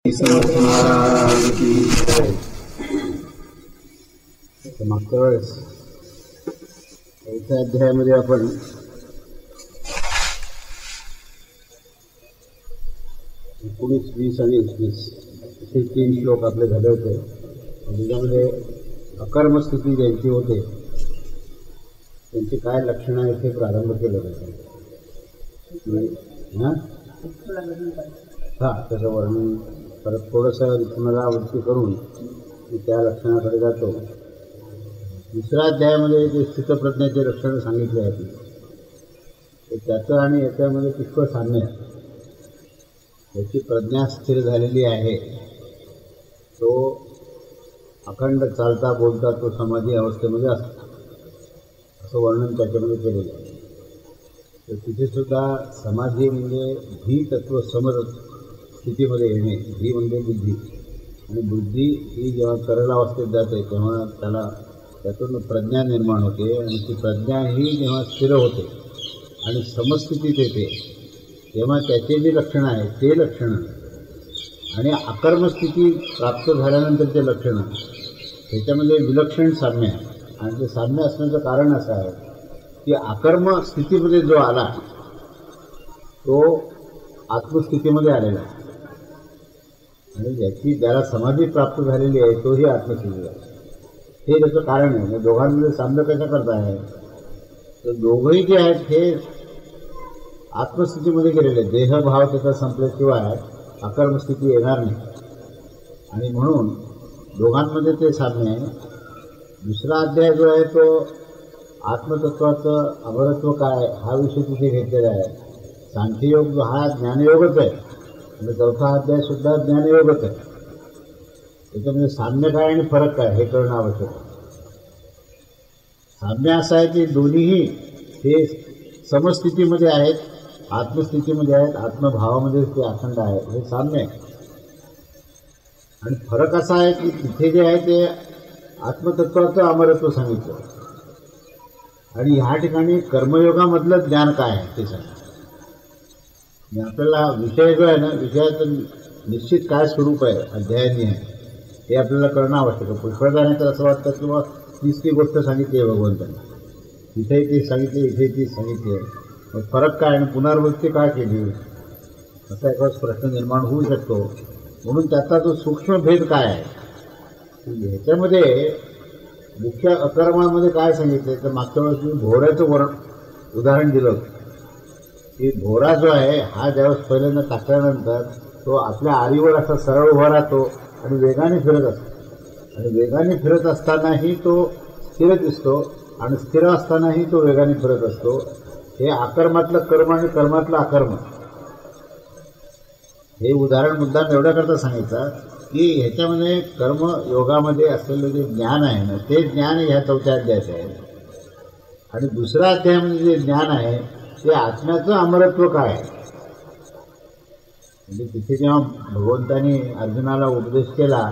मागच्या वेळेस चौथ्या अध्यायामध्ये आपण एकोणीस, 20 आणि 21 असे 3 श्लोक आपले झाले होते. त्याच्यामध्ये अकर्मस्थिती ज्यांची होते त्यांची काय लक्षणं आहेत हे प्रारंभ केलं होतं. त्याचं वर्णन परत थोडंसं पुनरावृत्ती करून मी त्या लक्षणाकडे जातो. दुसऱ्या अध्यायामध्ये जे स्थितप्रज्ञाचे लक्षणं सांगितले आहेत ते त्याचं आणि याच्यामध्ये पुष्कळ साम्य आहे. याची प्रज्ञा स्थिर झालेली आहे, तो अखंड चालता बोलता तो समाधी अवस्थेमध्ये असतो, असं वर्णन त्याच्यामध्ये केलेलं आहे. तर तिथेसुद्धा समाधी म्हणजे धी तत्व समर स्थितीमध्ये येणे. धी म्हणजे बुद्धी, आणि बुद्धी ही जेव्हा तरल अवस्थेत जाते तेव्हा त्याला त्यातून प्रज्ञा निर्माण होते, आणि ती प्रज्ञा ही जेव्हा स्थिर होते आणि समस्थितीत येते तेव्हा त्याचे जे लक्षणं आहेत ते लक्षणं आणि अकर्मस्थिती प्राप्त झाल्यानंतरचे लक्षणं ह्याच्यामध्ये विलक्षण साम्य आहे. आणि ते साम्य असण्याचं कारण असं आहे की अकर्म स्थितीमध्ये जो आला तो आत्मस्थितीमध्ये आलेला आहे, आणि ज्याला समाधी प्राप्त झालेली आहे तोही आत्मस्थिती आहे. हे त्याचं कारण आहे. दोघांमध्ये साम्य कशा करता आहे तर दोघंही जे आहेत हे आत्मस्थितीमध्ये गेलेले. देहभाव त्याचा संपल्याशिवाय अकर्मस्थिती येणार नाही, आणि म्हणून दोघांमध्ये ते साम्य आहे. दुसरा अध्याय जो आहे तो आत्मतत्वाचं अमरत्व काय हा विषय तिथे घेतलेला आहे. सांख्ययोग जो हा ज्ञानयोगच आहे, आणि चौथा अध्याय सुद्धा ज्ञानयोगच आहे. त्याच्यामध्ये साम्य काय आणि फरक काय हे कळणं आवश्यक आहे. साम्य असं आहे की दोन्हीही हे समस्थितीमध्ये आहेत, आत्मस्थितीमध्ये आहेत, आत्मभावामध्ये ते अखंड आहे, हे साम्य आहे. आणि फरक असा आहे की तिथे जे आहे ते आत्मतत्वाचं अमरत्व सांगितलं, आणि ह्या ठिकाणी कर्मयोगामधलं ज्ञान काय आहे ते सांगितलं. आपल्याला विषय जो आहे ना, विषयाचं निश्चित काय स्वरूप आहे अध्यायाने आहे हे आपल्याला कळणं आवश्यक आहे. पुष्कळदा तर असं वाटतं किंवा तीच ती गोष्ट सांगितली आहे भगवंतांनी, इथेही ती सांगितली, इथे ती सांगितली आहे, मग फरक काय आणि पुनरावृत्ती काय केली असा एक प्रश्न निर्माण होऊ शकतो. म्हणून त्याचा जो सूक्ष्म भेद काय आहे ह्याच्यामध्ये मुख्य अकर्मामध्ये काय सांगितलं तर मागच्या वेळेस मी भोवऱ्याचं उदाहरण दिलं होतं की भोवरा जो आहे हा ज्यावेळेस पहिल्यांदा टाकल्यानंतर तो आपल्या आरीवर असा सरळ उभा राहतो आणि वेगाने फिरत असतो, आणि वेगाने फिरत असतानाही तो स्थिर दिसतो, आणि स्थिर असतानाही तो वेगाने फिरत असतो. हे अकर्मातलं कर्म आणि कर्मातलं अकर्म हे उदाहरण मुद्दाम एवढ्याकरता सांगितलं की ह्याच्यामध्ये कर्मयोगामध्ये असलेलं जे ज्ञान आहे ना ते ज्ञान ह्या चौथ्या अध्यायात आहे, आणि दुसऱ्या अध्यायामध्ये जे ज्ञान आहे ते आत्म्याचं अमरत्व काय आहे. म्हणजे तिथे जेव्हा भगवंतांनी अर्जुनाला उपदेश केला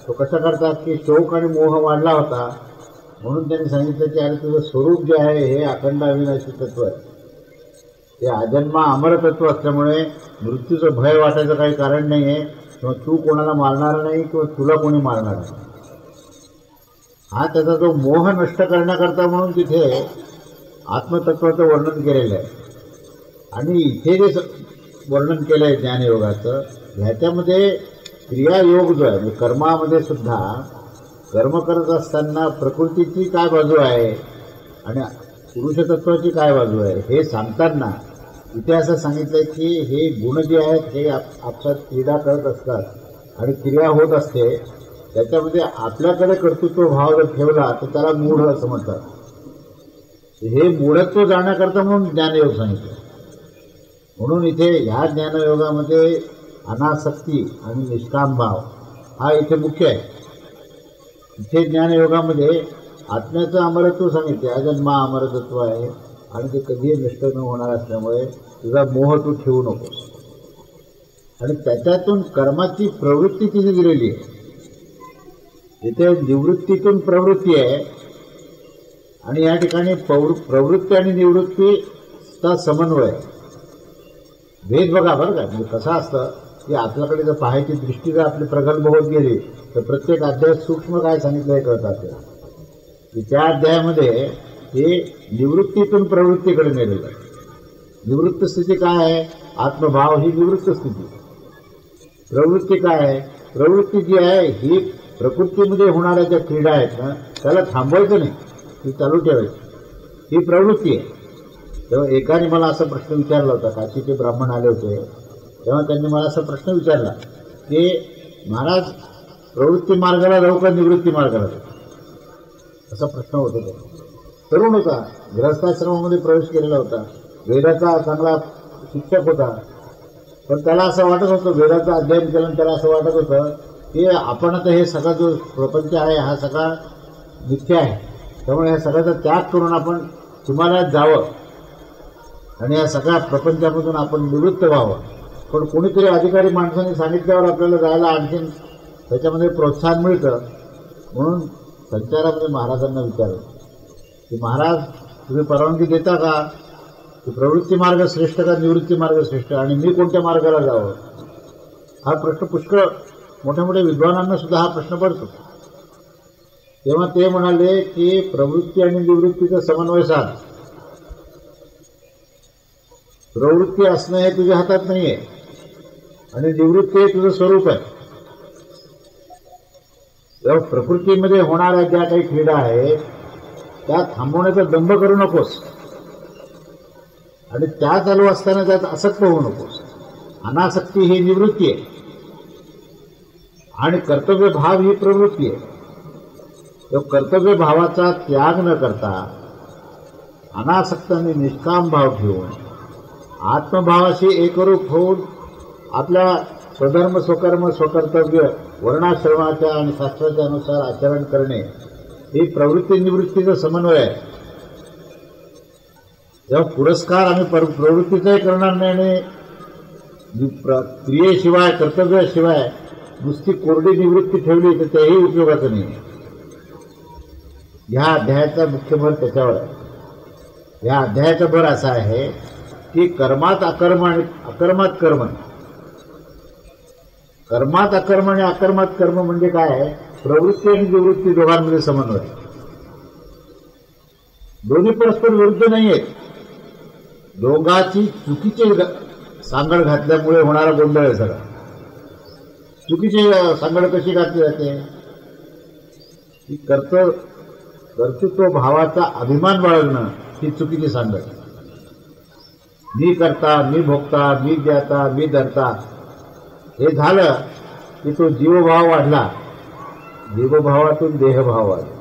तो कसा करतात की शोक आणि मोह वाढला होता, म्हणून त्यांनी सांगितलं की अरे तुझं स्वरूप जे आहे हे अखंड अविनाशी तत्व आहे, ते अजन्मा अमरतत्व असल्यामुळे मृत्यूचं भय वाटायचं काही कारण नाही आहे, किंवा तू कोणाला मारणार नाही किंवा तुला कोणी मारणार नाही. हा त्याचा जो मोह नष्ट करण्याकरता म्हणून तिथे आत्मतत्वाचं वर्णन केलेलं आहे. आणि इथे जे वर्णन केलं आहे ज्ञानयोगाचं ह्याच्यामध्ये क्रियायोग जो आहे म्हणजे कर्मामध्ये सुद्धा कर्म करत असताना प्रकृतीची काय बाजू आहे आणि पुरुषतत्वाची काय बाजू आहे हे सांगताना इथे असं सांगितलं की हे गुण जे आहेत हे आपल्यात क्रीडा करत असतात आणि क्रिया होत असते, त्याच्यामध्ये आपल्याकडे कर्तृत्व भाव जर ठेवला तर त्याला मूढ असं म्हणतात. हे मूढत्व जाण्याकरता म्हणून ज्ञानयोग सांगितलं. म्हणून इथे ह्या ज्ञानयोगामध्ये अनासक्ती आणि निष्काम भाव हा इथे मुख्य आहे. इथे ज्ञानयोगामध्ये आत्म्याचं अमरत्व सांगितले, अजन्मा अमरतत्व आहे, आणि ते कधीही नष्ट न होणार असल्यामुळे तुझा मोह तू ठेवू नकोस. आणि त्याच्यातून कर्माची प्रवृत्ती तिथे दिलेली आहे. इथे निवृत्तीतून प्रवृत्ती आहे, आणि या ठिकाणी प्रवृत्ती आणि निवृत्तीचा समन्वय भेद बघा बरं का. म्हणजे कसं असतं की आपल्याकडे जर पाहायची दृष्टी जर आपली प्रगल्भ होत गेली तर प्रत्येक अध्यायात सूक्ष्म काय सांगितलं हे कळतं आपल्याला, की त्या अध्यायामध्ये हे निवृत्तीतून प्रवृत्तीकडे नेलेलं आहे. निवृत्त स्थिती काय आहे? आत्मभाव ही निवृत्त स्थिती. प्रवृत्ती काय आहे? प्रवृत्ती जी आहे ही प्रकृतीमध्ये होणाऱ्या ज्या क्रीडा आहेत ना त्याला थांबवायचं नाही, ती चालू ठेवायची, ही प्रवृत्ती आहे. तेव्हा एकाने मला असा प्रश्न विचारला होता, काशीचे ब्राह्मण आले होते तेव्हा त्यांनी मला असा प्रश्न विचारला की महाराज प्रवृत्ती मार्गाला जाऊ का निवृत्ती मार्गाला जाऊ, असा प्रश्न होता. तो तरुण होता, गृहस्थाश्रमामध्ये प्रवेश केलेला होता, वेदाचा चांगला शिक्षक होता, पण त्याला असं वाटत होतं, वेदाचं अध्ययन केलं त्याला असं वाटत होतं की आपण आता हे सगळा जो प्रपंच आहे हा सगळा मिथ्या आहे, त्यामुळे ह्या सगळ्याचा त्याग करून आपण हिमालयात जावं आणि या सगळ्या प्रपंचामधून आपण निवृत्त व्हावं. पण कोणीतरी अधिकारी माणसाने सांगितल्यावर आपल्याला जायला आणखीन त्याच्यामध्ये प्रोत्साहन मिळतं. म्हणून संचारामध्ये महाराजांना विचारलं की महाराज तुम्ही परवानगी देता का की प्रवृत्ती मार्ग श्रेष्ठ का निवृत्ती मार्ग श्रेष्ठ, आणि मी कोणत्या मार्गाला जावं? हा प्रश्न पुष्कळ मोठ्या मोठ्या विद्वानांना सुद्धा हा प्रश्न पडतो. तेव्हा ते म्हणाले की प्रवृत्ती आणि निवृत्तीचा समन्वय साध. प्रवृत्ती असणं हे तुझ्या हातात नाहीये आणि निवृत्ती हे तुझं स्वरूप आहे. तेव्हा प्रकृतीमध्ये होणाऱ्या ज्या काही क्रीडा आहेत त्या थांबवण्याचा दंभ करू नकोस आणि त्या चालू असताना त्यात आसक्त होऊ नकोस. अनासक्ती ही निवृत्ती आहे आणि कर्तव्य भाव ही प्रवृत्ती आहे. तो कर्तव्य भावाचा त्याग न करता अनासक्त आणि निष्काम भाव ठेवून आत्मभावाशी एकरूप होऊन आपल्या स्वधर्म स्वकर्म स्वकर्तव्य वर्णाश्रमाच्या आणि शास्त्राच्या अनुसार आचरण करणे ही प्रवृत्ती निवृत्तीचा समन्वय आहे. जेव्हा पुरस्कार आम्ही प्रवृत्तीचाही करणार नाही आणि क्रियेशिवाय कर्तव्याशिवाय नुसती कोरडी निवृत्ती ठेवली तर तेही उपयोगाचं नाही. ह्या अध्यायाचा मुख्य भर त्याच्यावर आहे. ह्या अध्यायाचा भर असा आहे की कर्मात अकर्म आणि अकर्मात कर्म. कर्मात अकर्म आणि अकर्मात कर्म म्हणजे काय आहे? प्रवृत्ती आणि निवृत्ती दोघांमध्ये समन्वय. दोन्ही परस्पर विरुद्ध नाही आहेत. दोघांची चुकीची सांगड घातल्यामुळे होणारा गोंधळ आहे सगळा. चुकीची सांगड कशी घातली जाते? की कर्तृत्व भावाचा अभिमान बाळगणं ही चुकीची सांगड. मी करता, मी भोगता, मी द्याता, मी धरता हे झालं की तो जीवभाव वाढला. जीवभावातून देहभाव वाढला,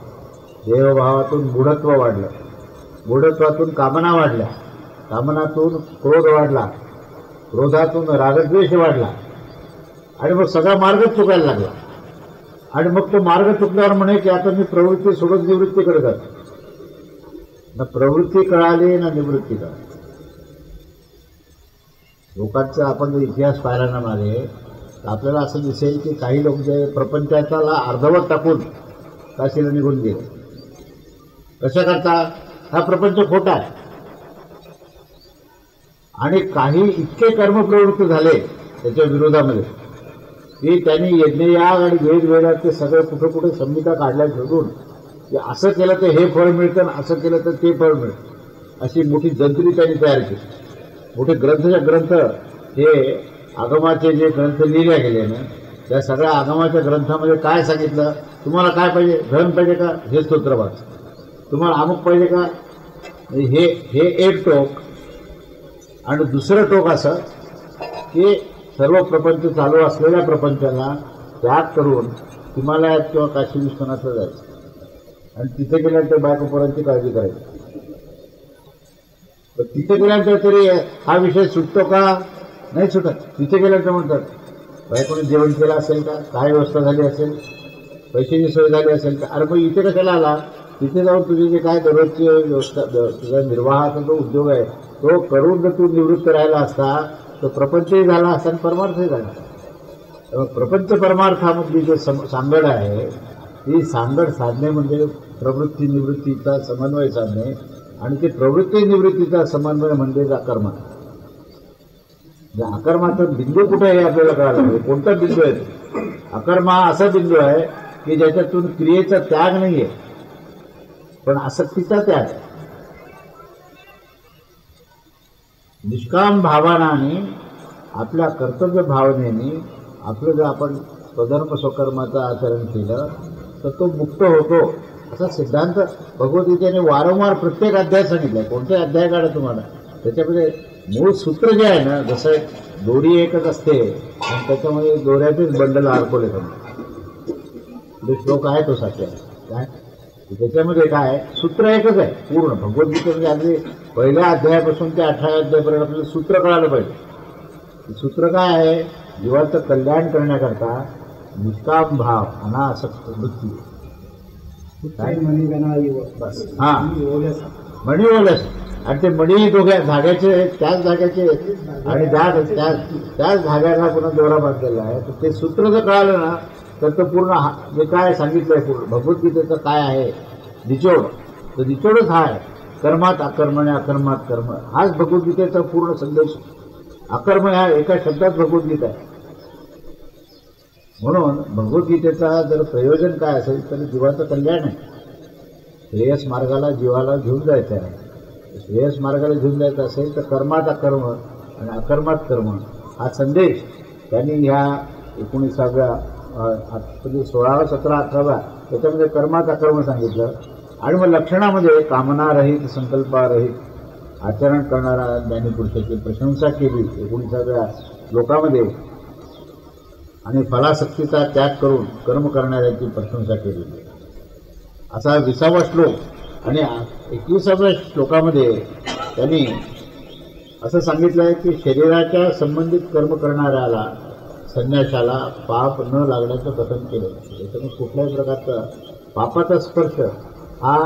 देहभावातून मूढत्व वाढलं, मूढत्वातून कामना वाढल्या, कामनातून क्रोध वाढला, क्रोधातून रागद्वेष वाढला आणि मग सगळा मार्गच चुकायला लागला. आणि मग तो मार्ग चुकल्यावर म्हणे की आता मी प्रवृत्ती सोडून निवृत्तीकडे जातो. ना प्रवृत्ती कळाली ना निवृत्ती कळाली. लोकांचा आपण जर इतिहास पाहिला ना मागे तर आपल्याला असं दिसेल की काही लोक जे प्रपंचाला अर्धवट टाकून काशीला निघून गेले. कशा करता? हा प्रपंच खोटा आहे. आणि काही इतके कर्मप्रवृत्त झाले त्याच्या विरोधामध्ये की त्यांनी यज्ञयाग आणि वेदवेदाचे सगळे कुठे कुठे संहिता काढल्या शोधून की असं केलं तर हे फळ मिळतं आणि असं केलं तर ते फळ मिळतं अशी मोठी जंत्री त्यांनी तयार केली. मोठे ग्रंथच्या ग्रंथ हे आगमाचे जे ग्रंथ लिहिले गेले ना त्या सगळ्या आगमाच्या ग्रंथामध्ये काय सांगितलं? तुम्हाला काय पाहिजे? धन पाहिजे का? हे स्तोत्र वाच. तुम्हाला अमुक पाहिजे का? हे एक टोक. आणि दुसरं टोक असं की सर्व प्रपंच चालू असलेल्या प्रपंचाला त्याग करून हिमालयात किंवा काशी विश्वनाथला जायचं आणि तिथे गेल्यानंतर बायकोपोरांची काळजी करायची. तर तिथे गेल्यानंतर तरी हा विषय सुटतो का? नाही सुटत. तिथे गेल्यानंतर म्हणतात बायकोने जेवण केलं असेल का? काय व्यवस्था झाली असेल? पैशाची सोय झाली असेल का? अरे मग इथे कशाला आला? तिथे जाऊन तुझी जे काय दररोजची व्यवस्था तुझा निर्वाहाचा जो उद्योग आहे तो करून जर तू निवृत्त राहिला असता तर प्रपंचही झाला असता आणि परमार्थही झाला असता. प्रपंच परमार्थामधली जे सांगड आहे ती सांगड साधणे म्हणजे प्रवृत्ती निवृत्तीचा समन्वय साधणे आणि ते प्रवृत्ती निवृत्तीचा समन्वय म्हणजे कर्म. अकर्माचा बिंदू कुठे आहे हे आपल्याला कळायला पाहिजे. कोणता बिंदू आहे तो? अकर्म हा असा बिंदू आहे की ज्याच्यातून क्रियेचा त्याग नाहीये, पण आसक्तीचा त्याग आहे. निष्काम भावनाने आपल्या कर्तव्य भावनेने आपलं जर आपण स्वधर्म स्वकर्माचं आचरण केलं तर तो मुक्त होतो, असा सिद्धांत भगवद्गीतेने वारंवार प्रत्येक अध्याय सांगितलाय. कोणते अध्याय काढा तुम्हाला, त्याच्यामध्ये मूळ सूत्र जे आहे ना, जसं दोरी एकच असते आणि त्याच्यामध्ये दोऱ्याचेच बंडल अडकवले तुम्ही, श्लोक आहे तो साध्य काय त्याच्यामध्ये काय सूत्र एकच आहे पूर्ण भगवद्गीतेमध्ये. अगदी पहिल्या अध्यायापासून ते 18व्या अध्यायापर्यंत आपल्याला सूत्र कळालं पाहिजे. सूत्र काय आहे? जीवाचं कल्याण करण्याकरता निष्काम भाव अनासक्त वृत्ती. हा मणी ओलस, आणि ते मणी दोघ्या धाग्याचे त्याच धाग्याचे आणि त्याच धाग्याला पुन्हा दोरा बांधलेला आहे. तर ते सूत्र जर कळालं ना तर तो पूर्ण जे काय सांगितलंय पूर्ण भगवद्गीतेचं काय आहे निचोड, तर निचोडच हा आहे. कर्मात अकर्म आणि अकर्मात कर्म, हाच भगवद्गीतेचा पूर्ण संदेश. अकर्म ह्या एका शब्दात भगवद्गीता आहे. म्हणून भगवद्गीतेचा जर प्रयोजन काय असेल तर जीवाचं कल्याण आहे. श्रेयस मार्गाला जीवाला घेऊन जायचं आहे. श्रेयस मार्गाला घेऊन जायचं असेल तर कर्मात अकर्म आणि अकर्मात कर्म हा संदेश त्यांनी ह्या 19व्या म्हणजे 16, 17, 18 त्याच्यामध्ये कर्मात अकर्म सांगितलं. आणि मग लक्षणामध्ये कामनारहित संकल्पारहित आचरण करणारा ज्ञानीपुरुषाची प्रशंसा केली 19व्या श्लोकामध्ये, आणि फलासक्तीचा त्याग करून कर्म करणाऱ्याची प्रशंसा केली. असा 20वा श्लोक. आणि 21व्या श्लोकामध्ये त्यांनी असं सांगितलं आहे की शरीराच्या संबंधित कर्म करणाऱ्याला संन्याशाला पाप न लागण्याचं कथन केलं. त्याच्यामुळे कुठल्याही प्रकारचा पापाचा स्पर्श हा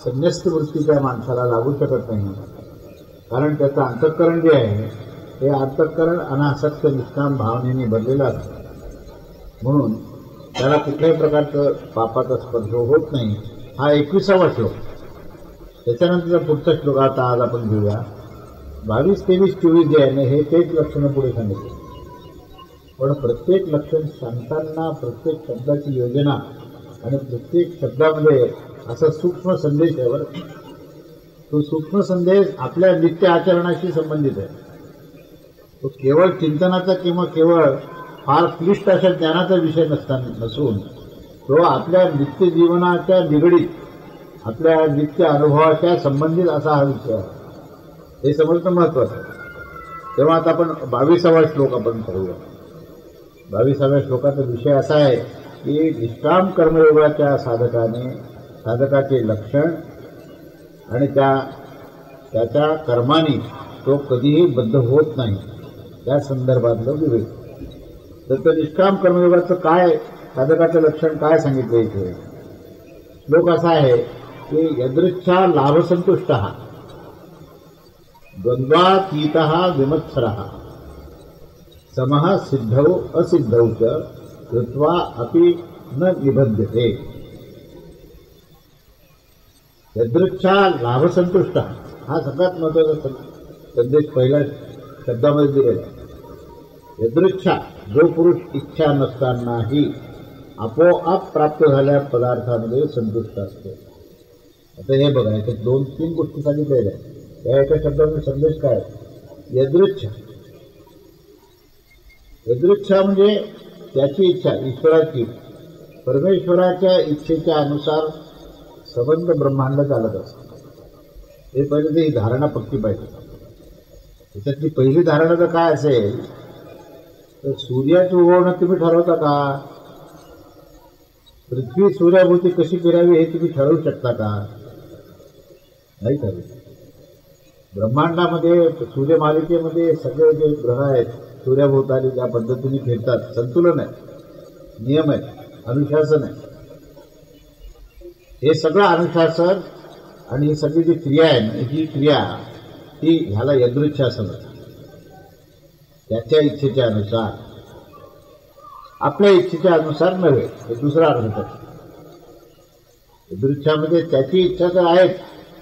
संन्यस्त वृत्तीच्या माणसाला लागू शकत नाही. कारण त्याचं अंतःकरण जे आहे हे अंतःकरण अनासक्त निष्काम भावनेने भरलेलं असतं. म्हणून त्याला कुठल्याही प्रकारचं पापाचा स्पर्श होत नाही. हा 21वा श्लोक. त्याच्यानंतरचा पुढचा श्लोक आता आज आपण घेऊया. 22, 23, 24 जे आहे ना हे तेच लक्षणं पुढे सांगितले. पण प्रत्येक लक्षण सांगताना प्रत्येक शब्दाची योजना आणि प्रत्येक शब्दामध्ये असा सूक्ष्म संदेश आहे. बरं, तो सूक्ष्म संदेश आपल्या नित्य आचरणाशी संबंधित आहे. तो केवळ चिंतनाचा किंवा केवळ फार क्लिष्ट अशा ज्ञानाचा विषय नसून तो आपल्या नित्य जीवनाच्या निगडीत आपल्या नित्य अनुभवाच्या संबंधित असा हा विषय आहे. हे समजणं महत्वाचं आहे. तेव्हा आता आपण 22वा श्लोक आपण पाहूया. 22व्या श्लोकाचा विषय असा आहे की निष्काम कर्मयोगाच्या साधकाचे लक्षण आणि त्याच्या कर्माने तो कधीही बद्ध होत नाही, त्या संदर्भातलं विवेक. तर निष्काम कर्मयोगाचं काय, साधकाचं लक्षण काय सांगितलं इथे? श्लोक असा आहे की यदृच्छा लाभसंतुष्ट द्वंद्वातीत विमत्सर समः सिद्धौ असिद्धौ च कृत्वा अपि न निबध्यते. यदृच्छा लाभसंतुष्ट हा सगळ्यात महत्वाचा संदेश पहिल्या शब्दामध्ये दिलेला आहे. यदृच्छा, जो पुरुष इच्छा नसतानाही आपोआप प्राप्त झालेल्या पदार्थामध्ये संतुष्ट असतो. आता हे बघा, याच्यात 2-3 गोष्टी सांगितलेल्या आहेत. त्या एका शब्दामध्ये संदेश काय? यदृच्छा. यदृच्छा म्हणजे त्याची इच्छा, ईश्वराची, परमेश्वराच्या इच्छेच्या अनुसार संबंध ब्रह्मांड चालत असतं. हे पहिले ते ही धारणा पक्की पाहिजे. त्याच्यातली पहिली धारणा जर काय असेल तर सूर्याचं उगवणं तुम्ही ठरवता का? पृथ्वी सूर्याभोवती कशी फिरावी हे तुम्ही ठरवू शकता का? नाही ठरवू. ब्रह्मांडामध्ये सूर्यमालिकेमध्ये सगळे जे ग्रह आहेत सूर्याभोवताली ज्या पद्धतीने फिरतात, संतुलन आहे, नियम आहे, अनुशासन आहे. हे सगळं अनुशासन आणि ही सगळी जी क्रिया आहे ना, ही क्रिया ती ह्याला यदृच्छा समजतात. त्याच्या इच्छेच्या अनुसार, आपल्या इच्छेच्या अनुसार नव्हे, हे दुसरा अर्थ आहे. यदृच्छामध्ये त्याची इच्छा तर आहेच,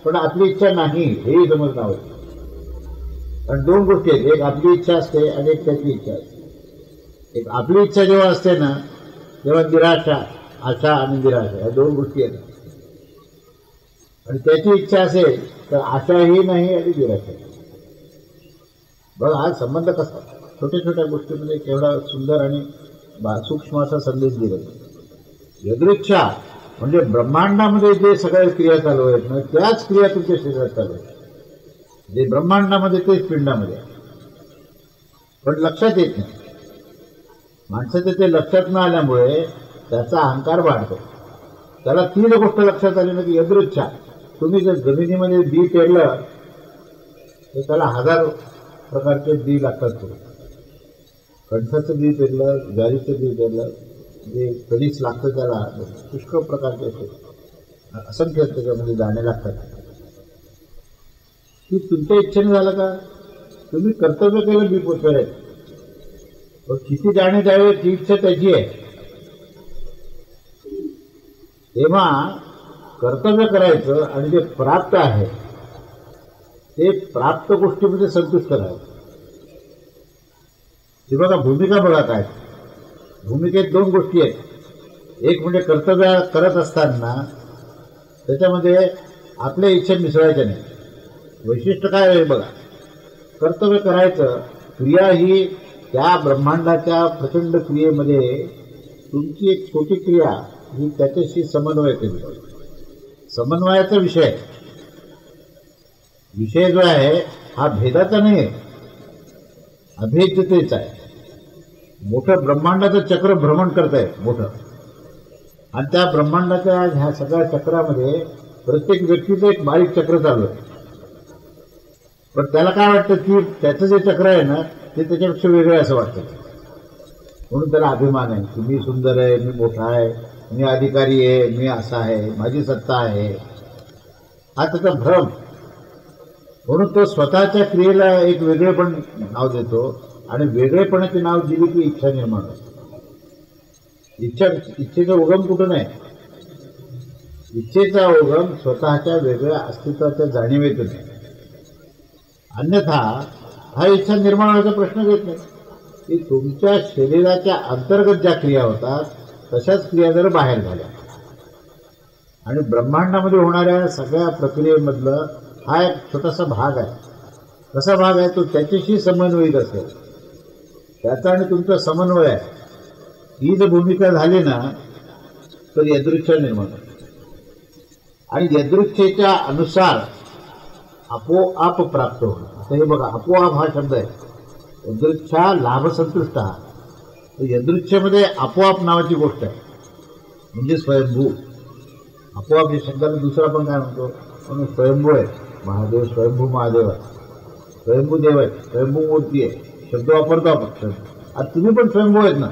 पण आपली इच्छा नाही हेही समजणं आवश्यक. कारण दोन गोष्टी आहेत, एक आपली इच्छा असते आणि एक त्याची इच्छा असते. एक आपली इच्छा जेव्हा असते ना तेव्हा निराशा, आशा आणि निराशा या दोन गोष्टी आहेत. आणि त्याची इच्छा असेल तर आशाही नाही आणि निराशा. बघा हा संबंध कसा छोट्या छोट्या गोष्टीमध्ये केवढा सुंदर आणि सूक्ष्म असा संदेश दिला. यदृच्छा म्हणजे ब्रह्मांडामध्ये जे सगळ्या क्रिया चालू आहेत ना त्याच क्रिया तुमच्या शरीरात चालू आहेत. जे ब्रह्मांडामध्ये तेच पिंडामध्ये, पण लक्षात येत नाही. माणसाचं ते लक्षात न आल्यामुळे त्याचा अहंकार वाढतो. त्याला तीन गोष्ट लक्षात आली ना की यदृच्छा. तुम्ही जर जमिनीमध्ये बी पेरलं तर त्याला 1000 प्रकारचे बी लागतात. कणसाचं बी पेरलं, ज्वारीचं बी पेरलं, जे कणीस लागतं त्याला पुष्कळ प्रकारचे असे असंख्य त्याच्यामध्ये दाणे लागतात. की तुमच्या इच्छेने झालं का? तुम्ही कर्तव्य केलं बी पेरायचं, पण किती दाणे द्यावे ती इच्छा त्याची आहे. तेव्हा कर्तव्य करायचं आणि जे प्राप्त आहे ते प्राप्त गोष्टीमध्ये संतुष्ट राहायचं. ती बघा भूमिका बघा काय. भूमिकेत दोन गोष्टी आहेत. एक म्हणजे कर्तव्य करत असताना त्याच्यामध्ये आपल्या इच्छा मिसळायच्या नाही. वैशिष्ट्य काय आहे बघा. कर्तव्य करायचं, क्रिया ही त्या ब्रह्मांडाच्या प्रचंड क्रियेमध्ये तुमची एक छोटी क्रिया ही त्याच्याशी समन्वय केली. समन्वयाचा विषय जो आहे हा भेदाचा नाही आहे, अभेद्यतेचा आहे. मोठं ब्रह्मांडाचं चक्र भ्रमण करताय मोठं, आणि त्या ब्रह्मांडाच्या ह्या सगळ्या चक्रामध्ये प्रत्येक व्यक्तीचं एक बारीक चक्र चालू आहे. पण त्याला काय वाटतं की त्याचं जे चक्र आहे ना ते त्याच्यापेक्षा वेगळं असं वाटतं. म्हणून त्याला अभिमान आहे की मी सुंदर आहे, मी मोठा आहे, मी अधिकारी आहे, मी असा आहे, माझी सत्ता आहे. हा त्याचा भ्रम. म्हणून तो स्वतःच्या क्रियेला एक वेगळेपण नाव देतो, आणि वेगळेपणाचे नाव दिली की इच्छा निर्माण होते. इच्छेचा उगम कुठं नाही. इच्छेचा उगम स्वतःच्या वेगळ्या अस्तित्वाच्या जाणीवेतून आहे. अन्यथा हा इच्छा निर्माण होण्याचा प्रश्नच येत नाही. की तुमच्या शरीराच्या अंतर्गत ज्या क्रिया होतात तशाच क्रिया जर बाहेर झाल्या, आणि ब्रह्मांडामध्ये होणाऱ्या सगळ्या प्रक्रियेमधलं हा एक छोटासा भाग आहे. कसा भाग आहे तो त्याच्याशी समन्वयित असेल, त्याचा आणि तुमचा समन्वय आहे. ही जर भूमिका झाली ना तर यदृच्छा निर्माण होते. आणि यदृच्छेच्या अनुसार आपोआप प्राप्त होणं. आता हे बघा, आपोआप हा शब्द आहे. यदृच्छा लाभसंतुष्ट. यदृच्छेमध्ये आपोआप नावाची गोष्ट आहे, म्हणजे स्वयंभू. आपोआप या शब्दाला दुसरा पण काय म्हणतो, म्हणून स्वयंभू आहे. महादेव स्वयंभू महादेव आहे, स्वयंभू देव आहे, स्वयंभू मूर्ती आहे. शब्द वापरतो आपण. आता तुम्ही पण स्वयंभू आहेत ना.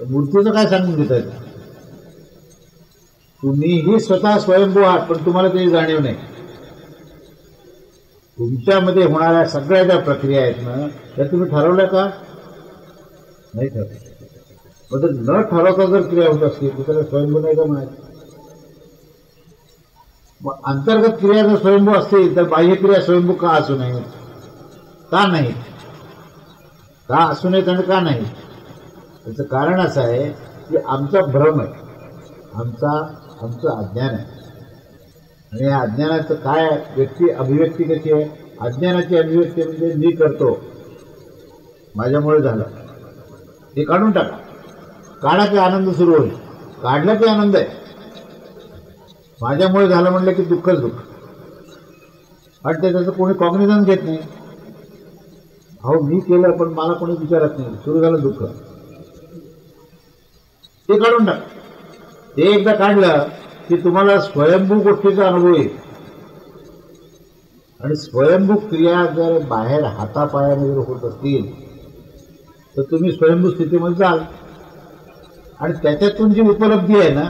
मूर्तीचं काय सांगून घेताय? तुम्हीही स्वतः स्वयंभू आहात, पण तुम्हाला त्याची जाणीव नाही. तुमच्यामध्ये होणाऱ्या सगळ्या ज्या प्रक्रिया आहेत ना त्या तुम्ही ठरवल्या का? नाही ठरवलं. मग न ठरवता जर क्रिया होत असतील तर त्याला स्वयंभू नाही का म्हणायचं? मग अंतर्गत क्रिया जर स्वयंभू असतील तर बाह्य क्रिया स्वयंभू का असू नये? का नाही? का असू नयेत आणि का नाही? त्याचं कारण असं आहे की आमचा भ्रम आहे, आमचं अज्ञान आहे. आणि या अज्ञानाचं काय व्यक्ती अभिव्यक्ती कशी आहे? अज्ञानाची अभिव्यक्ती म्हणजे मी करतो, माझ्यामुळे झालं. हे काढून टाका. काढा की आनंद सुरू होईल. काढला की आनंद आहे. माझ्यामुळे झालं म्हणलं की दुःखच दुःख. आणि त्याचं कोणी कॉग्निझन्स घेत नाही. अहो मी केलं पण मला कोणी विचारत नाही, सुरू झालं दुःख. ते काढून टाका. ते एकदा काढलं की तुम्हाला स्वयंभू गोष्टीचा अनुभव येईल. आणि स्वयंभू क्रिया जर बाहेर हातापायाने जर होत असतील तर तुम्ही स्वयंभू स्थितीमध्ये जाल. आणि त्याच्यातून जी उपलब्धी आहे ना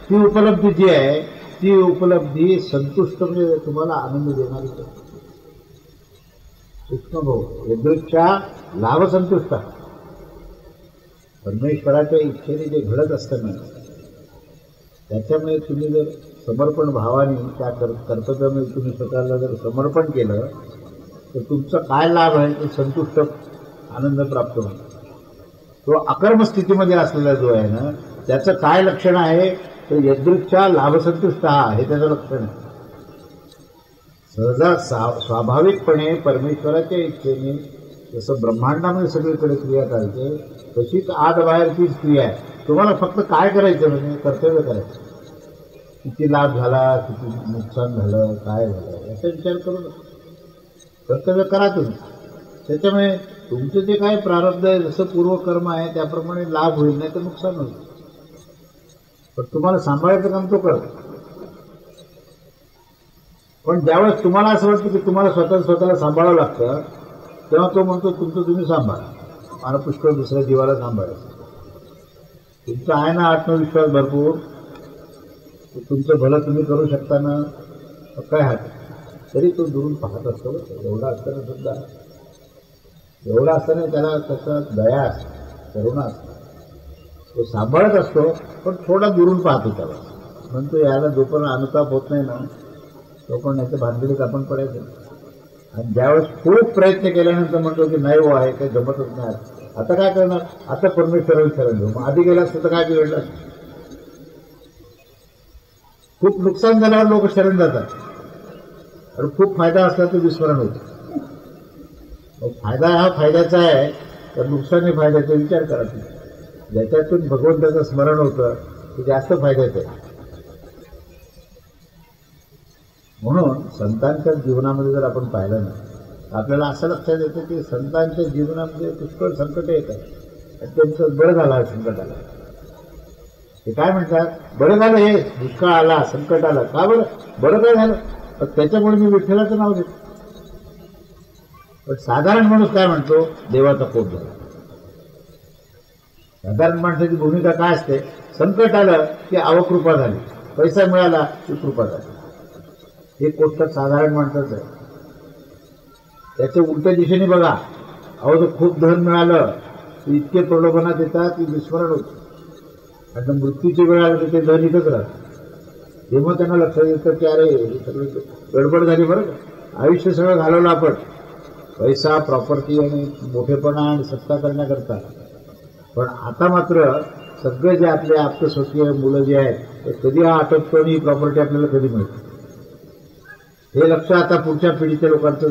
ती उपलब्धी जी आहे ती उपलब्धी संतुष्ट म्हणजे तुम्हाला आनंद देणारी सूक्ष्म भाऊ. यदृच्छा लाभसंतुष्ट. परमेश्वराच्या इच्छेने जे घडत असतं ना त्याच्यामुळे तुम्ही जर समर्पण भावाने त्या कर्तव्यामध्ये तुम्ही स्वतःला जर समर्पण केलं तर तुमचा काय लाभ आहे तो संतुष्ट आनंद प्राप्त होतो. तो अकर्म स्थितीमध्ये असलेला जो आहे ना त्याचं काय लक्षण आहे तर यदृच्छा लाभसंतुष्ट हे त्याचं लक्षण आहे. सहजा स्वाभाविकपणे परमेश्वराच्या इच्छेने जसं ब्रह्मांडामध्ये सगळीकडे क्रिया चालते तशीच आत बाहेरचीच क्रिया आहे. तुम्हाला फक्त काय करायचं म्हणजे कर्तव्य करायचं. किती लाभ झाला किती नुकसान झालं काय झालं याचा विचार करू नका. कर्तव्य करा तुम्ही. त्याच्यामुळे तुमचं जे काय प्रारब्ध आहे जसं पूर्वकर्म आहे त्याप्रमाणे लाभ होईल नाही तर नुकसान होईल. पण तुम्हाला सांभाळायचं काम तो करतो. पण ज्यावेळेस तुम्हाला असं वाटतं की तुम्हाला स्वतःला सांभाळावं लागतं तेव्हा तो म्हणतो तुमचं तुम्ही सांभाळा. मला पुष्कळ दुसऱ्या जीवाला सांभाळायचं. तुमचा आहे ना आत्मविश्वास भरपूर तुमचं भलं तुम्ही करू शकता ना काय हात तरी तो दुरून पाहत असतो. एवढा असताना सुद्धा एवढा असताना त्याला त्याचा दया असतो करुणा असतो. तो सांभाळत असतो पण थोडा दुरून पाहतो त्याला. म्हणतो याला जोपर्यंत अनुताप होत नाही ना तोपर्यंत याच्या भानगडीत आपण पडायचं. आणि ज्यावेळेस खूप प्रयत्न केल्यानंतर म्हणतो की नाही हो आहे काही जमतच नाही आता काय करणार आता परमेश्वराला शरण घेऊ. मग आधी गेला असतं तर काय बिघडलं. खूप नुकसान झाल्यावर लोक शरण जातात आणि खूप फायदा असला तर विस्मरण होतं. मग फायदा हा फायद्याचा आहे तर नुकसान हे फायद्याचा विचार करा. ज्याच्यातून भगवंताचं स्मरण होतं ते जास्त फायद्याचं आहे. म्हणून संतांच्या जीवनामध्ये जर आपण पाहिलं ना आपल्याला असं लक्षात येतं की संतांच्या जीवनामध्ये पुष्कळ संकट येतात आणि त्यांचं बरं झालं संकट आलं. ते काय म्हणतात बरं झालं हे दुष्काळ आला संकट आलं का बरं काय झालं तर त्याच्यामुळे मी विठ्ठलाचं नाव देतो. पण साधारण माणूस काय म्हणतो देवाचा कोप झाला. साधारण माणसाची भूमिका काय असते संकट आलं की अवकृपा झाली पैसा मिळाला की कृपा झाली. हे गोष्ट साधारण माणसाचं आहे. त्याच्या उलट्या दिशेने बघा अहो जर खूप धन मिळालं तर इतके प्रलोभनात येतात की विस्मरण होतं आणि मृत्यूची वेळ आली तर ते धन इथंच राहतं. तेव्हा त्यांना लक्षात येतं की अरे हे सगळं गडबड झाली बरं का. आयुष्य सगळं घालवलं आपण पैसा प्रॉपर्टी आणि मोठेपणा आणि सत्ता करण्याकरता. पण आता मात्र सगळे जे आपले आप्तस्वकीय मुलं जे आहेत ते कधी हा आटोपतो आणि ही प्रॉपर्टी आपल्याला कधी मिळते हे लक्ष आता पुढच्या पिढीच्या लोकांचं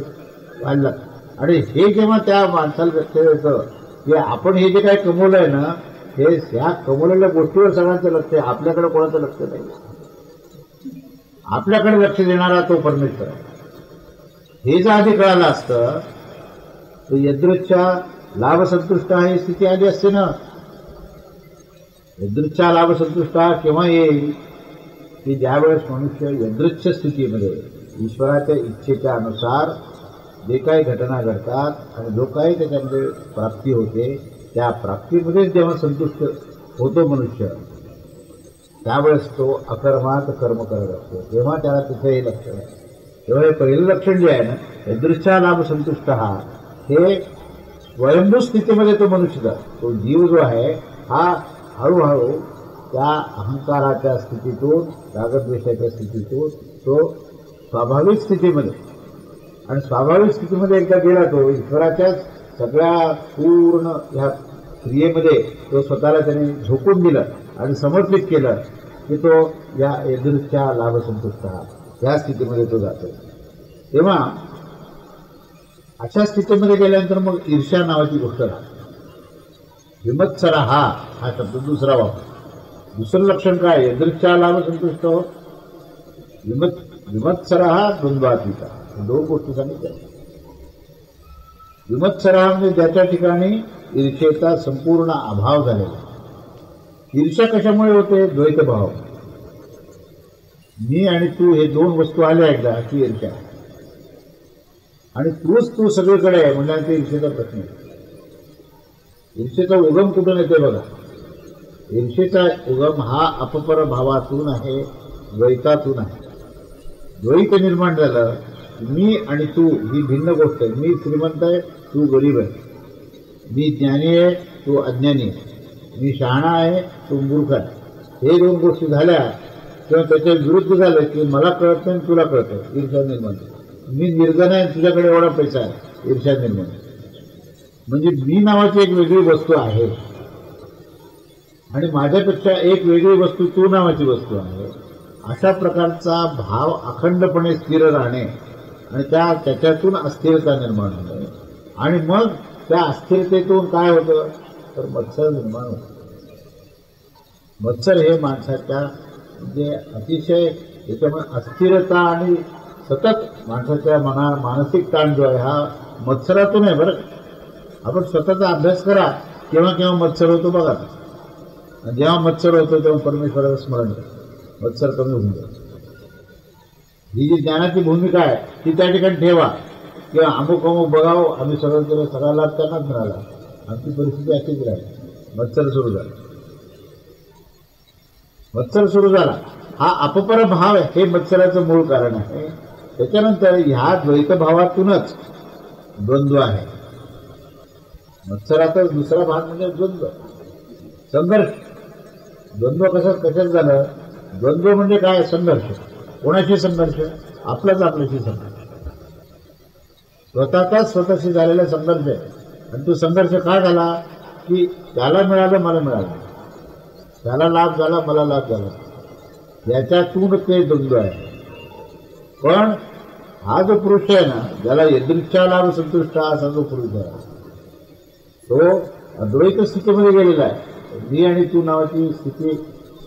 वाढलं. आणि हे जेव्हा त्या माणसाला लक्षात येतं की आपण हे जे काही कमवलं आहे ना हे ह्या कमवलेल्या गोष्टीवर सगळ्यांचं लक्ष आहे. आपल्याकडे कोणाचं लक्ष नाही. आपल्याकडे लक्ष देणारा तो परमेश्वर आहे. हे जर आधी कळालं असतं तर यदृच्छा लाभसंतुष्ट ही स्थिती आली असते ना. यदृच्छा लाभसंतुष्ट केव्हा येईल की ज्यावेळेस मनुष्य यदृच्छ स्थितीमध्ये ईश्वराच्या इच्छेच्या अनुसार जे काही घटना घडतात आणि जो काही त्याच्यामध्ये प्राप्ती होते त्या प्राप्तीमध्येच जेव्हा संतुष्ट होतो मनुष्य त्यावेळेस तो अकर्मात कर्म करत असतो. तेव्हा त्याला तिथे हे लक्षण आहे. तेव्हा हे पहिलं लक्षण जे आहे ना यदृच्छा लाभसंतुष्ट हे स्वयंभू स्थितीमध्ये तो मनुष्य तो जीव जो आहे हा हळूहळू त्या अहंकाराच्या स्थितीतून रागद्वेषाच्या स्थितीतून तो स्वाभाविक स्थितीमध्ये आणि स्वाभाविक स्थितीमध्ये एकदा गेला तो ईश्वराच्या सगळ्या पूर्ण ह्या क्रियेमध्ये तो स्वतःला त्याने झोकून दिलं आणि समर्पित केलं की तो या यदृच्छा लाभसंतुष्ट या स्थितीमध्ये तो जातो. तेव्हा अशा स्थितीमध्ये गेल्यानंतर मग ईर्ष्या नावाची गोष्ट राहते. विमत्सरा हा शब्द दुसरा वापर. दुसरं लक्षण काय यदृच्छा लाभसंतुष्ट विमत्सरा द्वंद्वातीता. दोन गोष्टी सांगितल्या. विमत्सरा म्हणजे ज्याच्या ठिकाणी ईर्षेचा संपूर्ण अभाव झालेला. ईर्ष्या कशामुळे होते द्वैतभाव. मी आणि तू हे दोन वस्तू आल्या एकदा की ईर्ष्या आणि तू सगळीकडे आहे म्हणजे ते ईर्षेचा प्रश्न आहे. ईर्षेचा उगम कुठून येते बघा. ईर्षेचा उगम हा अपपर भावातून आहे द्वैतातून आहे. द्वैत निर्माण झालं मी आणि तू ही भिन्न गोष्ट आहे. मी श्रीमंत आहे तू गरीब आहे. मी ज्ञानी आहे तू अज्ञानी आहे. मी शहाणा आहे तू मूर्ख आहे. हे दोन गोष्टी झाल्या किंवा त्याच्या विरुद्ध झालं की मला कळत नाही तुला कळतं ईर्ष्या निर्माण. मी निर्धन आहे, तुझ्याकडे एवढा पैसा आहे, ईर्ष्या निर्माण. म्हणजे मी नावाची एक वेगळी वस्तू आहे आणि माझ्यापेक्षा एक वेगळी वस्तू तू नावाची वस्तू आहे. अशा प्रकारचा भाव अखंडपणे स्थिर राहणे आणि त्याच्यातून अस्थिरता निर्माण होणे आणि मग त्या अस्थिरतेतून काय होतं तर मत्सर निर्माण होतं. मत्सर हे माणसाच्या म्हणजे अतिशय याच्यामुळे अस्थिरता आणि सतत माणसाच्या मानसिक ताण जो आहे हा मत्सरातून आहे. बरं, आपण स्वतःचा अभ्यास करा, केव्हा केव्हा मत्सर होतो बघा. आणि जेव्हा मत्सर होतो तेव्हा परमेश्वराचं स्मरण करा, मत्सर कमी होऊन जातो. ही जी ज्ञानाची भूमिका आहे ती त्या ठिकाणी ठेवा, किंवा अमुक अमुक बघावं आम्ही सगळं केलं, सगळा लाभ त्यांनाच मिळाला, आमची परिस्थिती अशीच राहिली. मत्सर सुरू झाला, मत्सर सुरू झाला. हा अपपर भाव आहे, हे मत्सराचं मूळ कारण आहे. त्याच्यानंतर ह्या द्वैतभावातूनच द्वंद्व आहे. मत्सराचाच दुसरा भाग म्हणजे द्वंद्व, संघर्ष. द्वंद्व कशात झालं? द्वंद्व म्हणजे काय? संघर्ष. कोणाशी संघर्ष? आपलाच आपल्याशी संघर्ष, स्वतःचाच स्वतःशी झालेला संघर्ष आहे. आणि तो संघर्ष काय झाला की त्याला मिळालं मला मिळालं, त्याला लाभ झाला मला लाभ झाला, याच्यातून ते द्वंद्व आहे. पण हा जो पुरुष आहे ना, ज्याला यदृच्छा लाभ संतुष्ट असा जो पुरुष आहे तो अद्वैत स्थितीमध्ये गेलेला आहे. मी आणि तू नावाची स्थिती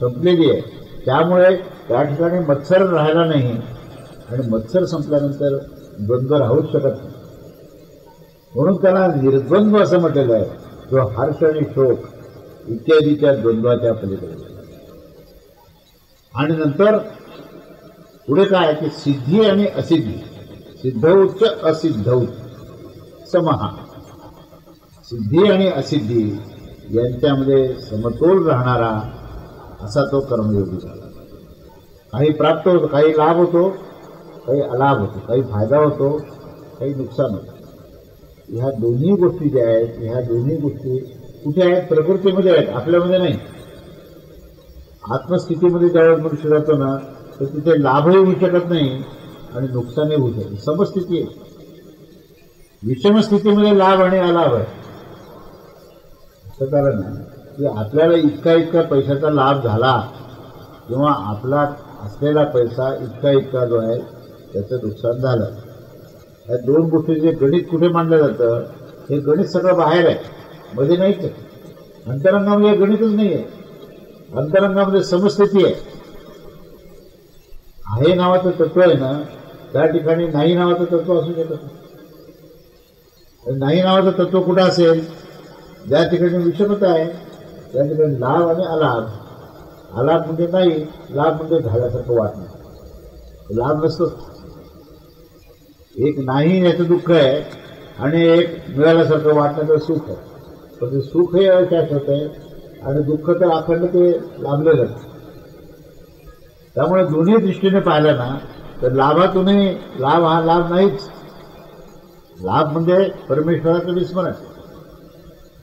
संपलेली आहे. त्यामुळे त्या ठिकाणी मत्सर राहिला नाही आणि मत्सर संपल्यानंतर द्वंद्व राहूच शकत नाही. म्हणून त्याला निर्द्वंद्व असं म्हटलेलं आहे, जो हर्ष आणि शोक इत्यादीच्या द्वंद्वाच्या पलीकडे. आणि नंतर पुढे काय की सिद्धी आणि असिद्धी, सिद्धौच असिद्धौच समहा. सिद्धी आणि असिद्धी यांच्यामध्ये समतोल राहणारा असा तो कर्मयोगी झाला. काही प्राप्त होतो, काही लाभ होतो, काही अलाभ होतो, काही फायदा होतो, काही नुकसान होतं. ह्या दोन्ही गोष्टी ज्या आहेत, ह्या दोन्ही गोष्टी कुठे आहेत? प्रकृतीमध्ये आहेत, आपल्यामध्ये नाही. आत्मस्थितीमध्ये ज्यावेळेस मनुष्य जातो ना तर तिथे लाभही होऊ शकत नाही आणि नुकसानही होऊ शकत. समस्थिती आहे. विषमस्थितीमध्ये लाभ आणि अलाभ आहे. असं कारण आहे की आपल्याला इतका पैशाचा लाभ झाला किंवा आपला असलेला पैसा इतका जो आहे त्याचं नुकसान झालं. या दोन गोष्टीचे गणित कुठे मांडलं जातं? हे गणित सगळं बाहेर आहे, मध्ये नाहीच आहे. अंतरंगामध्ये गणितच नाही आहे. अंतरंगामध्ये समस्थिती आहे. आहे नावाचं तत्व आहे ना, त्या ठिकाणी नाही नावाचं तत्व असू शकत नाही. नाही नावाचं तत्व कुठं असेल? ज्या ठिकाणी विषमता आहे त्या ठिकाणी लाभ आणि अलाभ. अलाभ म्हणजे नाही, लाभ म्हणजे झाल्यासारखं वाटणं. लाभ नसतो. एक नाही याचं दुःख आहे आणि एक मिळाल्यासारखं वाटण्याचं सुख आहे. पण ते सुख हे अशाश्वत आहे आणि दुःख तर अखंड ते लाभलेलं. त्यामुळे दोन्ही दृष्टीने पाहिलं ना तर लाभातूनही लाभ हा लाभ नाहीच. लाभ म्हणजे परमेश्वराचं विस्मरण.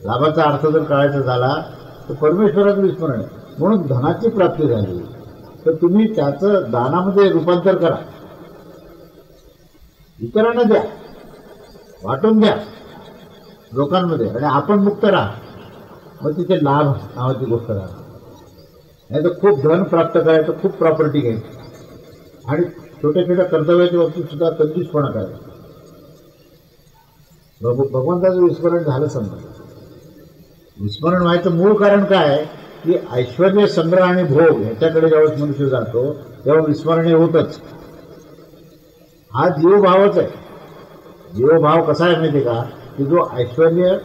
लाभाचा अर्थ जर कळायचा झाला तर परमेश्वराचं विस्मरण आहे. म्हणून धनाची प्राप्ती झाली तर तुम्ही त्याचं दानामध्ये रूपांतर करा, इतरांना द्या, वाटून द्या लोकांमध्ये, आणि आपण मुक्त राहा. मग तिथे लाभ नावाची गोष्ट राहा. नाही तर खूप धन प्राप्त करायचं, खूप प्रॉपर्टी घ्यायची आणि छोट्या छोट्या कर्तव्याच्या बाबतीत सुद्धा कंजूसपणा करायचा. भगवंताचं विस्मरण झालं समजा. विस्मरण व्हायचं मूळ कारण काय की ऐश्वर्य संग्रह आणि भोग ह्याच्याकडे ज्यावेळेस मनुष्य जातो तेव्हा विस्मरण हे होतच. हा जीवभावच आहे. जीवभाव कसा आहे माहिती का की जो ऐश्वर्य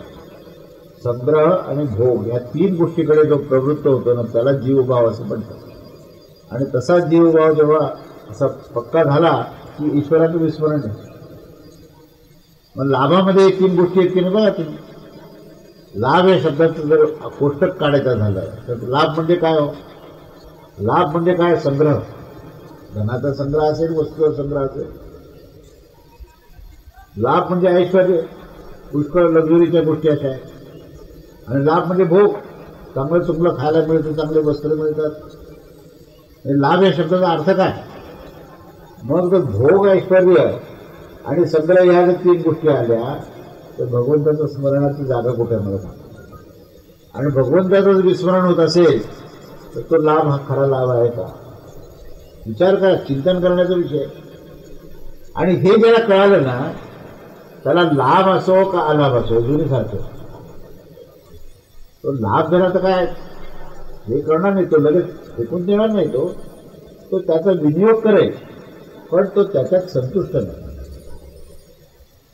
संग्रह आणि भोग या तीन गोष्टीकडे जो प्रवृत्त होतो ना त्याला जीवभाव असं म्हणतात. आणि तसा जीवभाव जेव्हा असा पक्का झाला की ईश्वराचं विस्मरण आहे. मग लाभामध्ये तीन गोष्टी आहेत की नाही बघा तुम्ही. लाभ या शब्दाचं जर कोष्टक काढायचा झाला तर लाभ म्हणजे काय हो? लाभ म्हणजे काय? संग्रह. धनाचा संग्रह असेल, वस्तूचा संग्रह असेल. लाभ म्हणजे ऐश्वर्य, पुष्कळ लक्झुरीच्या गोष्टी अशा आहेत. आणि लाभ म्हणजे भोग, चांगलं चुकलं खायला मिळतं, चांगले वस्त्र मिळतात. लाभ या शब्दाचा अर्थ काय? मग जर भोग ऐश्वर्य आणि सगळ्या ह्या जर 3 गोष्टी आल्या तर भगवंताचं स्मरणाची जागा कुठे मला सांगा. आणि भगवंताचं जर विस्मरण होत असेल तर तो लाभ हा खरा लाभ आहे का? विचार करा, चिंतन करण्याचा विषय. आणि हे ज्याला कळालं ना त्याला लाभ असो का अलाभ असो दोन्ही सारखे. तो लाभ झाला तर काय हे करणार नाही, तो लगेच फेकून देणार नाही, तो त्याचा विनियोग करेल, पण तो त्याच्यात संतुष्ट नाही.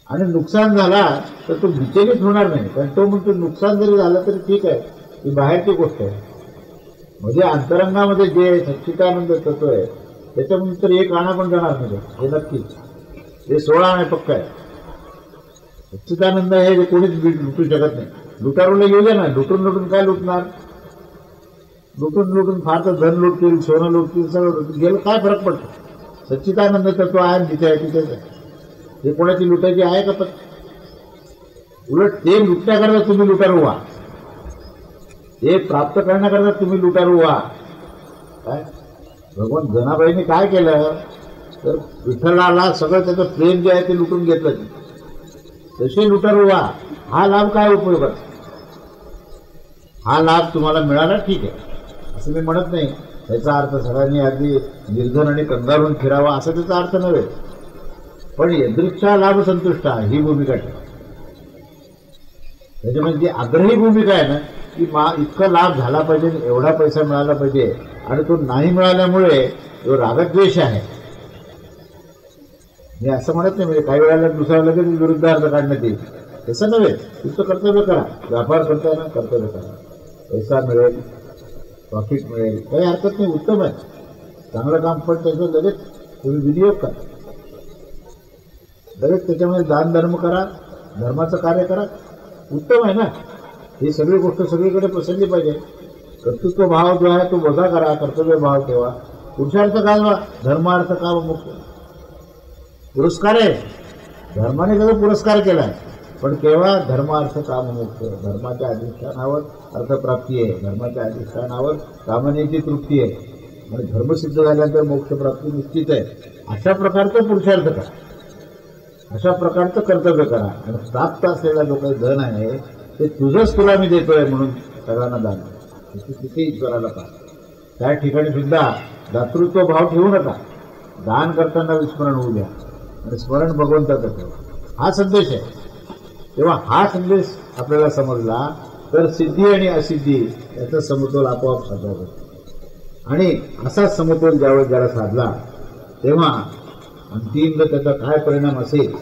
आणि नुकसान झाला तर तो विचलित होणार नाही, कारण तो म्हणतो नुकसान जरी झालं तरी ठीक आहे, ही बाहेरची गोष्ट आहे. म्हणजे अंतरंगामध्ये जे सच्चिदानंद तत्व आहे त्याच्यानंतर एक आणा पण जाणार नाही, हे नक्कीच. हे 16 आणे पक्का आहे. सच्चिदानंद हे कोणीच लुटू शकत नाही. लुटारूला येऊ द्या ना, लुटून काय लुटणार? लुटून फार तर धन लुटतील, सोनं लुटतील, सगळं लुटतील, गेलं काय फरक पडतो? सच्चिदानंद तत्व आहे जिथे आहे तिथेच आहे. हे कोणाची लुटायची आहे का? पण उलट ते लुटण्याकरता तुम्ही लुटारू व्हा, हे प्राप्त करण्याकरता तुम्ही लुटारू व्हा. काय भगवान जनाबाईने काय केलं तर विठ्ठलाला सगळं त्याचं प्रेम जे आहे ते लुटून घेतलं. तसे लुटारू व्हा. हा लाभ काय उपयोगाचा? हा लाभ तुम्हाला मिळाला ठीक आहे असं मी म्हणत नाही. त्याचा अर्थ सगळ्यांनी अगदी निर्धन आणि कंगारून फिरावा असा त्याचा अर्थ नव्हे. पण यदृच्छा लाभ संतुष्ट ही भूमिका ठेवा. त्याच्यामध्ये जी आग्रही भूमिका आहे ना की इतका लाभ झाला पाहिजे, एवढा पैसा मिळाला पाहिजे, आणि तो नाही मिळाल्यामुळे जो रागद्वेष आहे. मी असं म्हणत नाही म्हणजे काही वेळेला दुसऱ्या लगेच विरुद्ध अर्थ काढण्यात येईल, तसं नव्हे. तुमचं कर्तव्य करा, व्यापार करताना कर्तव्य करा. पैसा मिळेल, प्रॉफिट मिळेल, काही हरकत नाही, उत्तम आहे, चांगलं काम. पण त्याचं लगेच तुम्ही विनियोग करा, लगेच त्याच्यामध्ये दान धर्म करा, धर्माचं कार्य करा, उत्तम आहे ना. ही सगळी गोष्ट सगळीकडे पसरली पाहिजे. कर्तृत्व भाव जो आहे तो वजा करा, कर्तव्य भाव ठेवा. पुरुषार्थ गाजवा, धर्मार्थ काम मुक्त. पुरस्कार आहे, धर्माने त्याचा पुरस्कार केलाय, पण केव्हा? धर्मार्थ काममुक्त. धर्माच्या अधिष्ठानावर अर्थप्राप्ती आहे, धर्माच्या अधिष्ठानावर कामनेची तृप्ती आहे, आणि धर्मसिद्ध झाल्यानंतर मोक्षप्राप्ती निश्चित आहे. अशा प्रकारचं पुरुषार्थ करा, अशा प्रकारचं कर्तव्य करा. आणि प्राप्त असलेला जो काही धन आहे ते तुझंच तुला मी देतोय म्हणून सगळ्यांना दान. किती ईश्वराला पाहा. त्या ठिकाणी सुद्धा दातृत्व भाव ठेवू नका. दान करताना विस्मरण होऊ द्या, आणि स्मरण भगवंताचं ठेवा. हा संदेश आहे. तेव्हा हा संदेश आपल्याला समजला तर सिद्धी आणि असिद्धी याचा समतोल आपोआप साधला जातो. आणि असा समतोल ज्याला साधला तेव्हा अंतिम त्याचा काय परिणाम असेल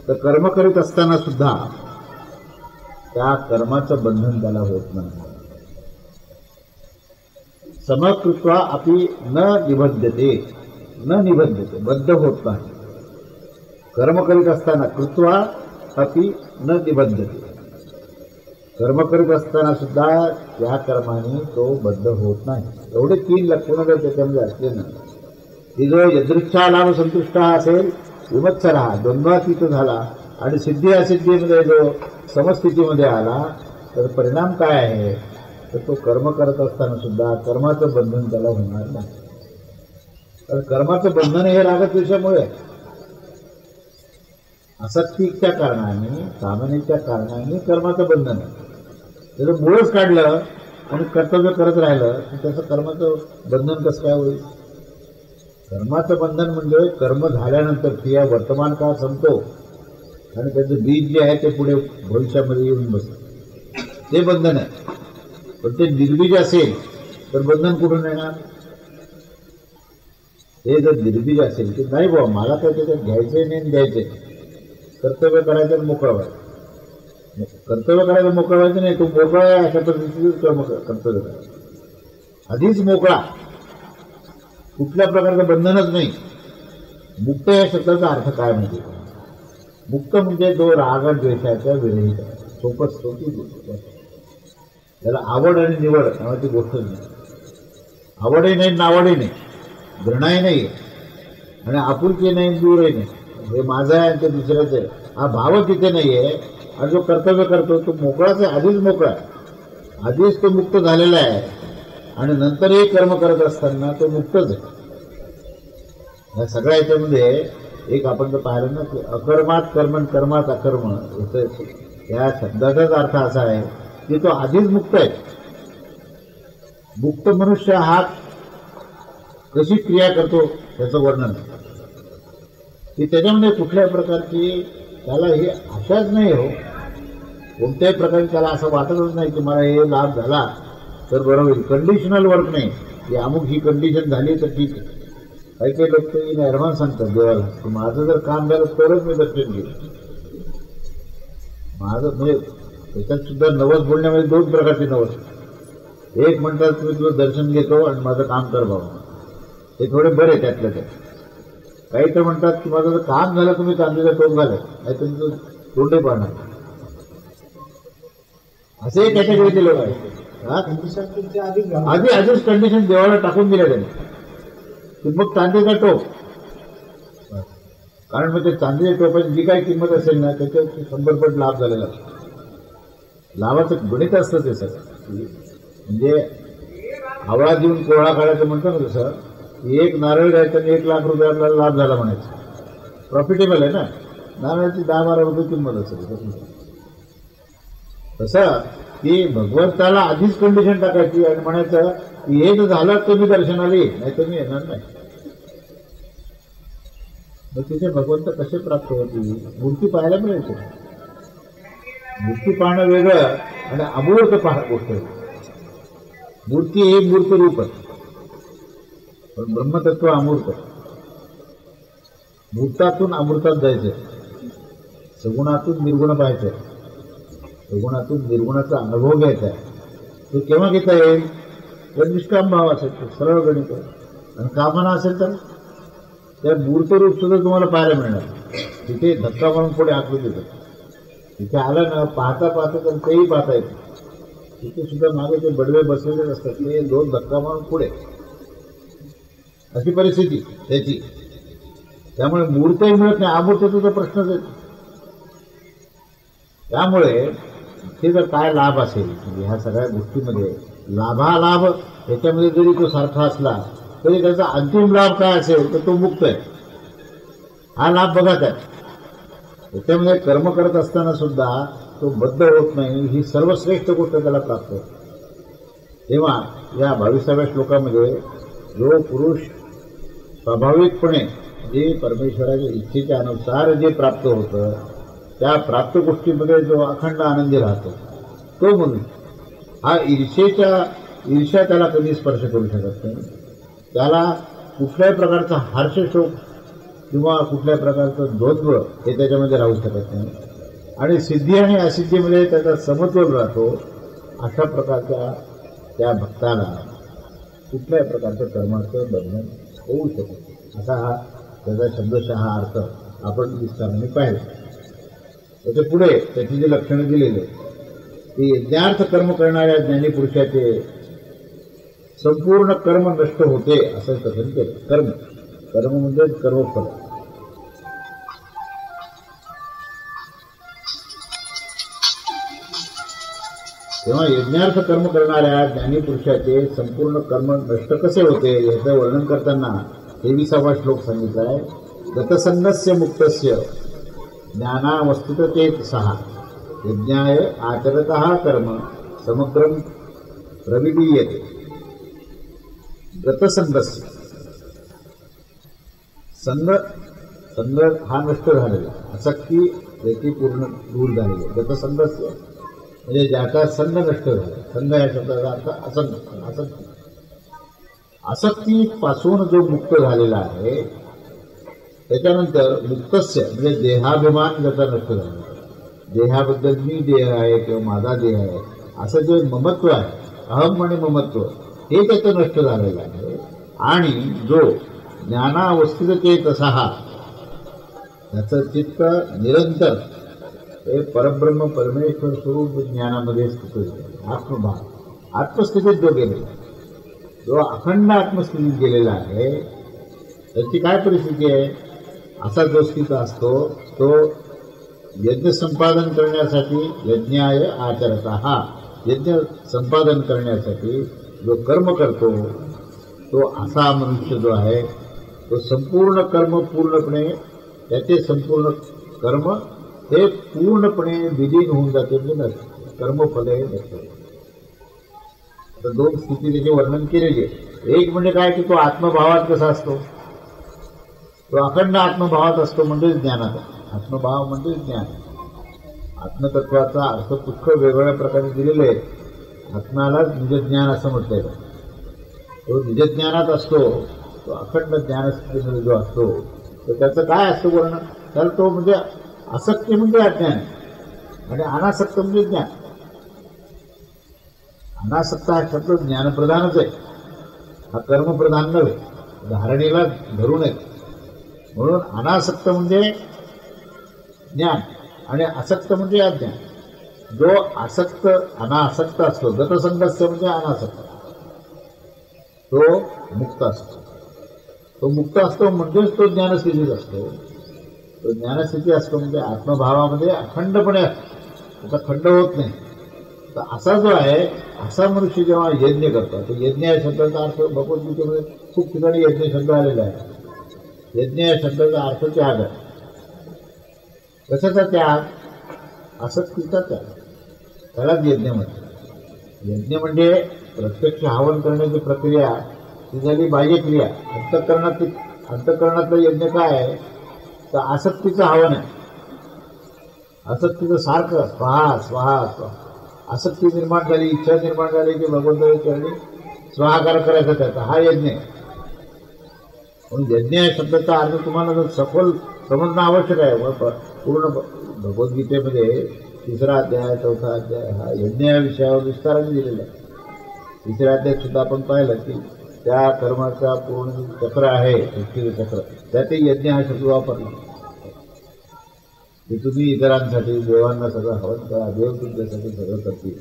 तर कर्म करीत असताना सुद्धा त्या कर्माचं बंधन त्याला होत नाही. समकृत्वा अपि न निबद्धते, न निबद्धते, बद्ध होत नाही. कर्म करीत असताना कृत्वा अपि न निबद्धते, कर्म करीत असताना सुद्धा त्या कर्माने तो बद्ध होत नाही. एवढे 3 लक्षणं जर त्याच्यामध्ये असले ना की जो यदृच्छा लाभ संतुष्ट असेल, विमत्सरा द्वंद्वातीत झाला, आणि सिद्धी असिद्धीमध्ये जो समस्थितीमध्ये आला, तर परिणाम काय आहे तर तो कर्म करत असताना सुद्धा कर्माचं बंधन त्याला होणार नाही. तर कर्माचं बंधन हे रागद्वेषामुळे, आसक्तीच्या कारणाने, कामनेच्या कारणाने कर्माचं बंधन आहे. त्याचं मूळच काढलं आणि कर्तव्य करत राहिलं तर त्याचं कर्माचं बंधन कसं काय होईल? कर्माचं बंधन म्हणजे कर्म झाल्यानंतर क्रिया वर्तमान काळ संपतो आणि त्याचं बीज जे आहे ते पुढे भविष्यामध्ये येऊन बसतं, ते बंधन आहे. पण ते निर्बीज असेल तर बंधन कुठून येणार? हे जर निर्बीज असेल की नाही बाबा मला काय त्याच्यात घ्यायचंय नाही द्यायचंय, कर्तव्य करायचं आणि मोकळं व्हायचं. कर्तव्य करायचं मोकळं व्हायचं नाही, तो मोकळा आहे अशा पद्धतीचं कर्तव्य करायचं. आधीच मोकळा, कुठल्या प्रकारचं बंधनच नाही. मुक्त या शब्दाचा अर्थ काय म्हणजे? मुक्त म्हणजे जो राग द्वेषाच्या विरहित आहे. सोपच सोपी गोष्ट. त्याला आवड आणि निवड नावाची गोष्ट नाही. आवडही नाही, नावडही नाही, घृणाही नाही, आणि आपुलकी नाही, दूरही नाही. हे माझं आहे आणि ते दुसऱ्याचं आहे हा भाव तिथे नाही आहे. आणि जो कर्तव्य करतो तो मोकळाच आहे, आधीच मोकळा आहे, आधीच तो मुक्त झालेला आहे, आणि नंतरही कर्म करत असताना तो मुक्तच आहे. या सगळ्या याच्यामध्ये एक आपण तर पाहिलं ना की अकर्मात कर्मण कर्मात अकर्म, या शब्दाचाच अर्थ असा आहे की तो आधीच मुक्त आहे. मुक्त मनुष्य हा कशी क्रिया करतो त्याचं वर्णन की त्याच्यामध्ये कुठल्याही प्रकारची त्याला ही आशाच नाही हो. कोणत्याही प्रकारे त्याला असं वाटतच नाही की मला हे लाभ झाला तर बरं होईल. कंडिशनल वर्क नाही की अमुक ही कंडिशन झाली तर ठीक आहे. काही काही लोक तरी ॲडव्हान्स सांगतात देवाला की माझं जर काम झालं तरच मी दर्शन घेईन. माझं म्हणजे त्याच्यात सुद्धा नवस बोलण्यामध्ये दोन प्रकारचे नवस. एक म्हणतात तुम्ही तुझं दर्शन घेतो आणि माझं काम कर बाबा, ते थोडे बरे त्यातल्या त्यात. काही तर म्हणतात की माझं जर काम झालं तुम्ही चांदीचं टोक घालत नाही तर तुमचं तोंडे पाहणार. असे कॅटेगरीचे लोक आहेत. आधीच कंडिशन देवाला टाकून दिल्या त्यांनी की मग चांदीचा टोप, कारण मग ते चांदीच्या टोपाची जी काही किंमत असेल ना त्याच्यावर 100 पट लाभ झालेला असतो. लाभाचं गणित असतं ते सगळं. म्हणजे आवळा देऊन कोळा काढायचं म्हणतो ना तसं, एक नारळ द्यायचं आणि 1 लाख रुपये आपल्याला लाभ झाला म्हणायचं. प्रॉफिटेबल आहे ना. नारळाची 10-12 रुपये किंमत असेल. तसं की भगवंताला आधीच कंडिशन टाकायची आणि म्हणायचं की हे जर झालं तर मी दर्शनाला येईल, नाही तर मी येणार नाही. मग तिथे भगवंत कसे प्राप्त होतील? मूर्ती पाहायला मिळायची. मूर्ती पाहणं वेगळं आणि अमूर्त पाहणं गोष्ट वेगळी. मूर्ती हे मूर्त रूप आहे, पण ब्रह्मतत्व अमूर्त. मूर्तातून अमृतात जायचंय, सगुणातून निर्गुण पाहायचंय, सगुणातून निर्गुणाचा अनुभव घ्यायचा आहे. तो केव्हा घेता येईल? जर निष्काम भाव असेल तर, सरळ गणित आहे. आणि कामना असेल तर त्या मूर्त रूप सुद्धा तुम्हाला पाहायला मिळणार. तिथे धक्का मारून पुढे आकृती देतात. तिथे आलं ना पाहता पाहता तर तेही पाहता येतं. तिथे सुद्धा मागे ते बडवे बसलेलेच असतात, ते 2 धक्का मारून पुढे, अशी परिस्थिती त्याची. त्यामुळे मूर्तही मिळत नाही, अमूर्ततेचा प्रश्नच येतो. त्यामुळे ते जर काय लाभ असेल म्हणजे ह्या सगळ्या गोष्टीमध्ये लाभालाभ त्याच्यामध्ये जरी तो सारखा असला तरी त्याचा अंतिम लाभ काय असेल तर तो मुक्त आहे. हा लाभ बघा काय. त्याच्यामध्ये कर्म करत असताना सुद्धा तो बद्ध होत नाही, ही सर्वश्रेष्ठ गोष्ट त्याला प्राप्त होते. तेव्हा या 22व्या श्लोकामध्ये जो पुरुष स्वाभाविकपणे जे परमेश्वराच्या इच्छेच्या अनुसार जे प्राप्त होतं त्या प्राप्त गोष्टीमध्ये जो अखंड आनंदी राहतो तो म्हणून हा ईर्ष्या त्याला कधी स्पर्श करू शकत नाही. त्याला कुठल्याही प्रकारचा हर्षशोक किंवा कुठल्याही प्रकारचं द्वंद्व हे त्याच्यामध्ये राहू शकत नाही. आणि सिद्धी आणि असिद्धीमध्ये त्याचा समतोल राहतो. अशा प्रकारच्या त्या भक्ताला कुठल्याही प्रकारचं कर्माचं बंधन होऊ शकत. असा हा त्याचा शब्दशः अर्थ आपण विस्ताराने पाहिला. त्याच्या पुढे त्याची जी लक्षणं दिलेली ती यज्ञार्थ कर्म करणाऱ्या ज्ञानीपुरुषाचे संपूर्ण कर्म नष्ट होते असं कथन केलं. कर्म म्हणजे कर्मफल. तेव्हा यज्ञार्थ कर्म करणाऱ्या ज्ञानीपुरुषाचे संपूर्ण कर्म नष्ट कसे होते याचं वर्णन करताना 23वा श्लोक सांगितला आहे. गतसंगस्य मुक्तस्य ज्ञानावस्थितचेत सहा यज्ञाय आचरतः कर्म समग्रम प्रविलीयते. गतसंगस्य संग हा नष्ट झालेला, आसक्ती त्याची पूर्ण दूर झालेली. गतसंगस्य म्हणजे ज्याचा संग नष्ट झाला. संग या शब्दाचा अर्थ आसक्ती. आसक्तीपासून जो मुक्त झालेला आहे त्याच्यानंतर मुक्तस्य म्हणजे देहाभिमान ज्याचा नष्ट झाला. देहाबद्दल मी देह आहे किंवा माझा देह आहे असं जे ममत्व आहे, अहम आणि ममत्व हे त्याचं नष्ट झालेलं आहे. आणि जो ज्ञानावस्थितचेत सहा त्याचं चित्त निरंतर हे परब्रह्म परमेश्वर स्वरूप ज्ञानामध्ये स्थित होते. आत्मभाव आत्मस्थितीत जो गेलेला, जो अखंड आत्मस्थितीत गेलेला आहे त्याची काय परिस्थिती आहे? असा जो स्थित असतो तो यज्ञ संपादन करण्यासाठी यज्ञाय आचरतः यज्ञ संपादन करण्यासाठी जो कर्म करतो तो असा मनुष्य जो आहे तो संपूर्ण कर्म पूर्णपणे त्याचे संपूर्ण कर्म हे पूर्णपणे विलीन होऊन जाते, म्हणजे नसते, कर्मफल हे नसते. तर दोन स्थिती त्याचे वर्णन केलेली आहे. एक म्हणजे काय की तो आत्मभावात कसा असतो, तो अखंड आत्मभावात असतो, म्हणजे ज्ञानात. आत्मभाव म्हणजे ज्ञान. आत्मतत्वाचा अर्थ पुष्कळ वेगवेगळ्या प्रकारे दिलेले आहे. आत्म्यालाच निजज्ञान असं म्हटलंय. तो निजज्ञानात असतो, तो अखंड ज्ञानस्थितीमध्ये जो असतो, तर त्याचं काय असतं वर्णन, तर तो म्हणजे आसक्ती म्हणजे अज्ञान आणि अनासक्त म्हणजे ज्ञान. अनासक्त हा शब्द ज्ञानप्रधानच आहे, हा कर्मप्रधान नव्हे, धारणेला धरू नये. म्हणून अनासक्त म्हणजे ज्ञान आणि आसक्त म्हणजे अज्ञान. जो आसक्त अनासक्त असतो, गतसंगस्य म्हणजे अनासक्त, तो मुक्त असतो. तो मुक्त असतो म्हणजेच तो ज्ञानस्थितीत असतो. तो ज्ञानस्थिती असतो म्हणजे आत्मभावामध्ये अखंडपणे असतो, त्याचा खंड होत नाही. तर असा जो आहे, असा मनुष्य जेव्हा यज्ञ करतो, तर यज्ञ या शब्दाचा अर्थ भगवद्गीतेमध्ये खूप ठिकाणी यज्ञ शब्द आलेला आहे. यज्ञ या शब्दाचा अर्थ त्याग आहे. कशाचा त्याग? आसक्तीचा त्याग, त्यालाच यज्ञ म्हणतात. यज्ञ म्हणजे प्रत्यक्ष हवन करण्याची प्रक्रिया, ती झाली बाह्यक्रिया. अंतःकरणातलं यज्ञ काय आहे, तर आसक्तीचं हवन आहे. आसक्तीचं सारखं स्वाहा स्वाहा स्वाहा, आसक्ती निर्माण झाली, इच्छा निर्माण झाली की भगवंताच्या चरणी स्वाहाकार करायचा, त्याचा हा यज्ञ आहे. म्हणून यज्ञ या शब्दाचा अर्थ तुम्हाला जर सखोल समजणं आवश्यक आहे. पूर्ण भगवद्गीतेमध्ये 3रा अध्याय 4था अध्याय हा यज्ञ या विषयावर विस्ताराने दिलेला आहे. 3ऱ्या अध्यायात सुद्धा आपण पाहिलं की त्या कर्माचा पूर्ण चक्र आहे, सृष्टीचं चक्र, त्यातही यज्ञ हा शब्द वापरला की तुम्ही इतरांसाठी देवांना सगळं हवन करा, देव तुमच्यासाठी सगळं करतील.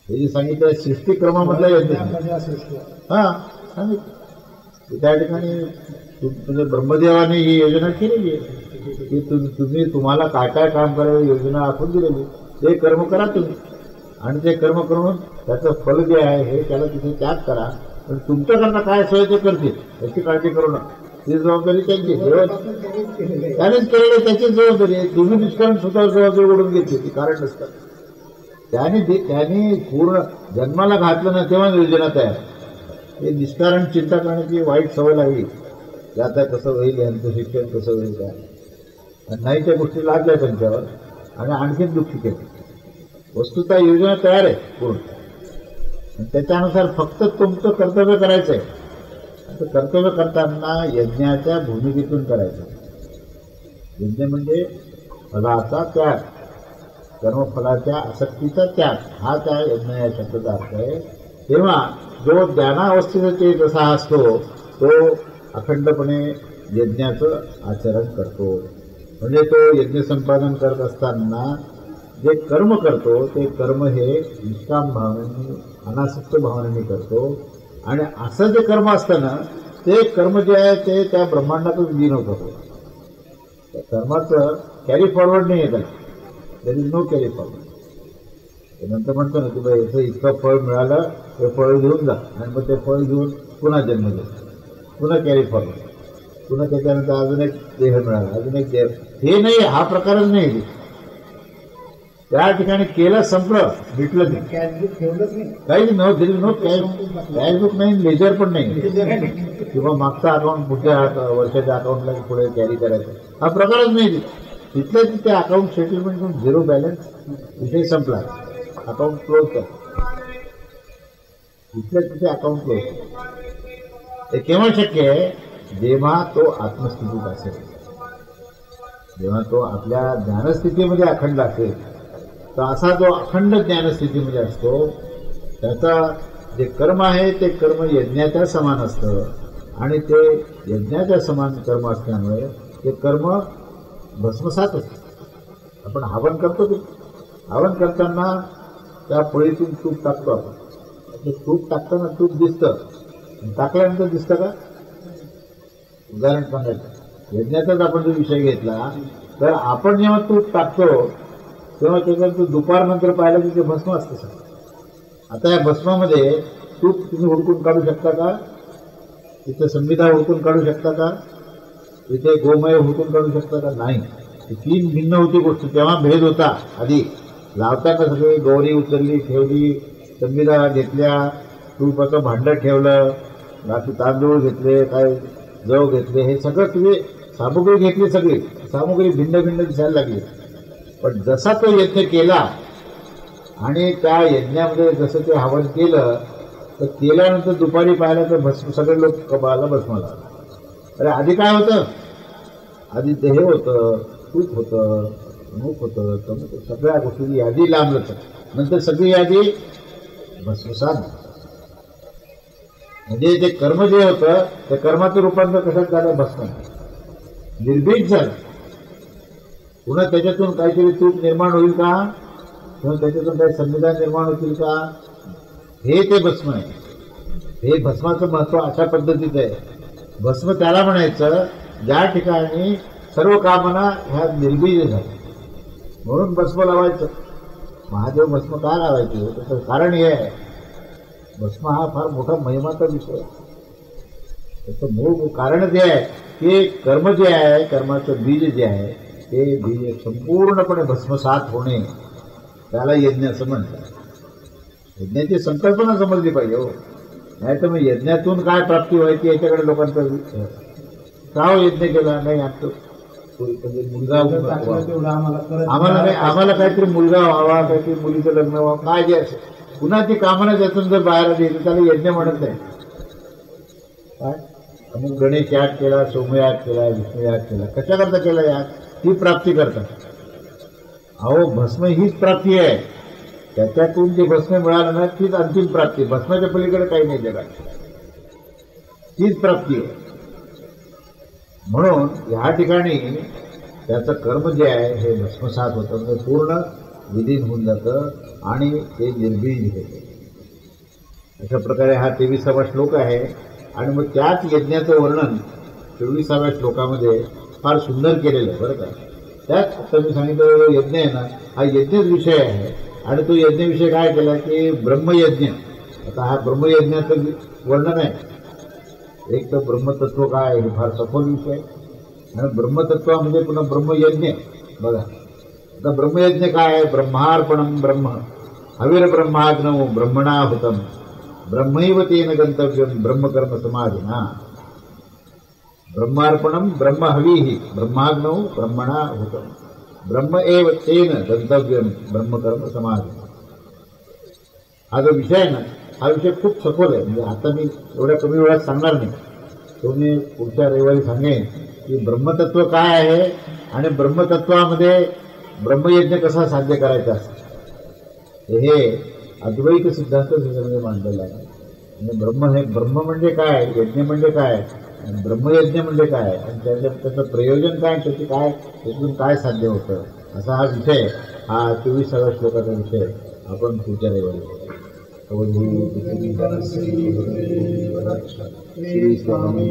हे जे सांगितलं सृष्टीक्रमामधला यज्ञ, हा सांगितलं त्या ठिकाणी. म्हणजे ब्रह्मदेवाने ही योजना केलेली आहे की तुम्ही तुम्हाला काय काय काम करायला योजना आखून दिलेली, ते कर्म करा तुम्ही, आणि ते कर्म करून त्याचं फल जे आहे हे त्याला तिथे त्याग करा. पण तुमच्याकडनं काय सोय ते करतील, त्याची काळजी करू नका, ती जबाबदारी त्यांची. त्यानेच केलेली त्याची जबाबदारी आहे. तुम्ही निष्कारण सुद्धा जबाबदारी ओढून घेतली, ती कारण नसतात. त्यांनी पूर्ण जन्माला घातलं ना तेव्हा योजना तयार. हे निष्कारण चिंता करण्याची वाईट सवय लागली की आता कसं होईल, यांचं शिक्षण कसं होईल, काय नाही त्या गोष्टी लागल्या त्यांच्यावर आणि आणखीन दुःखी केलं. वस्तुतः योजना तयार आहे पूर्ण, आणि त्याच्यानुसार फक्त तुमचं कर्तव्य करायचं आहे. आता कर्तव्य करताना यज्ञाच्या भूमिकेतून करायचं. यज्ञ म्हणजे फलाचा त्याग, कर्मफलाच्या आसक्तीचा त्याग, हा त्या यज्ञ या शब्दाचा अर्थ आहे. तेव्हा जो ज्ञानावस्थेचा ते जसा असतो, तो अखंडपणे यज्ञाचं आचरण करतो. म्हणजे तो यज्ञ संपादन करत असताना जे कर्म करतो, ते कर्म हे निष्काम भावनेने, अनासक्त भावनेने करतो. आणि असं जे कर्म असतं ना, ते कर्म जे आहे ते त्या ब्रह्मांडातच विलीन होतं. त्या कर्माचं कॅरी फॉरवर्ड नाही येत, there is no carry forward. नंतर म्हणतो ना की बाई याचं इतकं फळ मिळालं, ते फळ घेऊन जा, आणि मग ते फळ घेऊन पुन्हा जन्म घेतो, पुन्हा कॅरी फॉरवर्ड, पुन्हा त्याच्यानंतर अजून एक देह मिळाला, अजून एक देह. हे नाही, हा प्रकारच नाही. त्या ठिकाणी केलं, संपलं, भेटलं नाही, काहीच नव्हतं. नो कॅशबुक नाही, लेजर पण नाही, किंवा मागचा अकाउंट पुढच्या वर्षाच्या अकाउंटला पुढे कॅरी करायचं, हा प्रकारच नाही. तिथल्या तिथे अकाउंट सेटलमेंट करून 0 बॅलन्स, विषय संपला, अकाउंट क्लोज कर. तिथल्या तिथे अकाउंट क्लोज. ते केव्हा शक्य आहे? जेव्हा तो आत्मस्थितीत असेल, जेव्हा तो आपल्या ज्ञानस्थितीमध्ये अखंड असेल. तर असा जो अखंड ज्ञानस्थितीमध्ये असतो, त्याचा जे कर्म आहे ते कर्म यज्ञाच्या समान असतं. आणि ते यज्ञाच्या समान कर्म असल्यामुळे ते कर्म भस्मसात असतं. आपण हवन करतो की हवन करताना त्या पोळीतून तूप टाकतो आपण. ते तूप टाकताना तूप दिसतं, टाकल्यानंतर दिसतं का? उदाहरण सांगायचं, यज्ञाचाच आपण जो विषय घेतला, तर आपण जेव्हा तूप टाकतो तेव्हा त्याच्यानंतर दुपारनंतर पाहिलं की ते भस्म असतं सगळं. आता या भस्मामध्ये तूप तुम्ही हुडकून काढू शकता का? तिथं संविधा हुडकून काढू शकता का? तिथे गोमय हुकून काढू शकता का? नाही. ती तीन भिन्न होती गोष्ट. तेव्हा भेद होता. आधी लावताना सगळे गौरी उचलली ठेवली, संविधा घेतल्या, तुपाचं भांडं ठेवलं, बाकी तांदूळ घेतले, काय जव घेतले, हे सगळं तुम्ही सामुग्री घेतली, सगळी सामुग्री भिन्न भिन्न दिसायला लागली. पण जसा तो यज्ञ केला आणि त्या यज्ञामध्ये जसं ते हवन केलं, तर केल्यानंतर दुपारी पाहिलं तर भस्म, सगळे लोक कपाळाला भस्म लावलं. अरे आधी काय होतं? आधी ते हे होतं, तूप होतं, मूग होतं, तमूक, सगळ्या गोष्टी यादी लांब लचक, नंतर सगळी यादी भस्मसात. म्हणजे ते कर्म जे होतं त्या कर्माचं रूपांतर कशात झालं? भस्म, निर्भीक झालं. पुन्हा त्याच्यातून काहीतरी तूप निर्माण होईल का? किंवा त्याच्यातून काही संविधान निर्माण होतील का? हे ते भस्म आहे. हे भस्माचं महत्व अशा पद्धतीचं आहे. भस्म त्याला म्हणायचं ज्या ठिकाणी सर्व कामना ह्या निर्बीज झाल्या, म्हणून भस्म लावायचं. महादेव भस्म का लावायचे? त्याचं कारण हे आहे, भस्म हा फार मोठा महिमाचा विषय आहे. त्याचं मूळ कारण जे आहे की कर्म जे आहे, कर्माचं बीज जे आहे, ते बीज संपूर्णपणे भस्मसात होणे, त्याला यज्ञ असं म्हणतात. यज्ञाची संकल्पना समजली पाहिजे हो. नाही तर मग यज्ञातून काय प्राप्ती व्हायची याच्याकडे लोकांचा का यज्ञ केला नाही. आमचं मुलगा आम्हाला काहीतरी मुलगा व्हावा, काहीतरी मुलीचं लग्न व्हावं, काय जे असेल, पुन्हा ती कामना त्यातून जर बाहेर आली तर त्याला यज्ञ म्हणत नाही. काय मग गणेश याग केला, सोमयाग केला, विष्णू याग केला, कशाकरता केला याग? ती प्राप्ती करतात. अहो भस्म हीच प्राप्ती आहे. त्याच्यातून जे भस्म मिळालं ना तीच अंतिम प्राप्ती. भस्माच्या पलीकडे काही नाही जगात, तीच प्राप्ती आहे. म्हणून या ठिकाणी त्याचं कर्म जे आहे हे भस्मसात होतं, म्हणजे पूर्ण विलीन होऊन जातं आणि ते निर्बीज होतं. अशा प्रकारे हा 23वा श्लोक आहे. आणि मग त्याच यज्ञाचं वर्णन 24व्या श्लोकामध्ये फार सुंदर केलेलं आहे बरं का. त्याच आता मी सांगितलेलं यज्ञ आहे ना, हा यज्ञच विषय आहे. आणि तो यज्ञविषय काय केला की ब्रह्मयज्ञ. आता हा ब्रह्मयज्ञाचं वर्णन आहे. एक तर ब्रह्मतत्व काय हे फार सखोल विषय, आणि ब्रह्मतत्वामध्ये पुन्हा ब्रह्मयज्ञ. बघा आता ब्रह्मयज्ञ काय आहे? ब्रह्मार्पणम ब्रह्म हविर्ब्रह्माग्नौ ब्रह्मणाहुतम ब्रह्मैव तेन गंतव्यम ब्रह्मकर्म समाधिना. ब्रह्मार्पणम ब्रह्म हविः ब्रह्माग्नौ ब्रह्मणाहुतम ब्रह्म एव तेन गंतव्यम ब्रह्मकर्म समाधिना. हा जो विषय आहे ना, हा विषय खूप सखोल आहे. म्हणजे आता मी एवढ्या कमी वेळात सांगणार नाही, तो मी पुढच्या रविवारी सांगेन की ब्रह्मतत्व काय आहे आणि ब्रह्मतत्वामध्ये ब्रह्मयज्ञ कसा साध्य करायचा असतो, हे अद्वैत सिद्धांत त्याच्यामध्ये मांडलेला आहे. म्हणजे ब्रह्म हे ब्रह्म म्हणजे काय, यज्ञ म्हणजे काय, ब्रह्मयज्ञ म्हणजे काय, आणि त्याचं प्रयोजन काय, त्याची काय, त्यातून काय साध्य होतं, असा हा विषय, हा 24व्या श्लोकाचा विषय आपण पुढच्या रविवारी. श्री स्वामी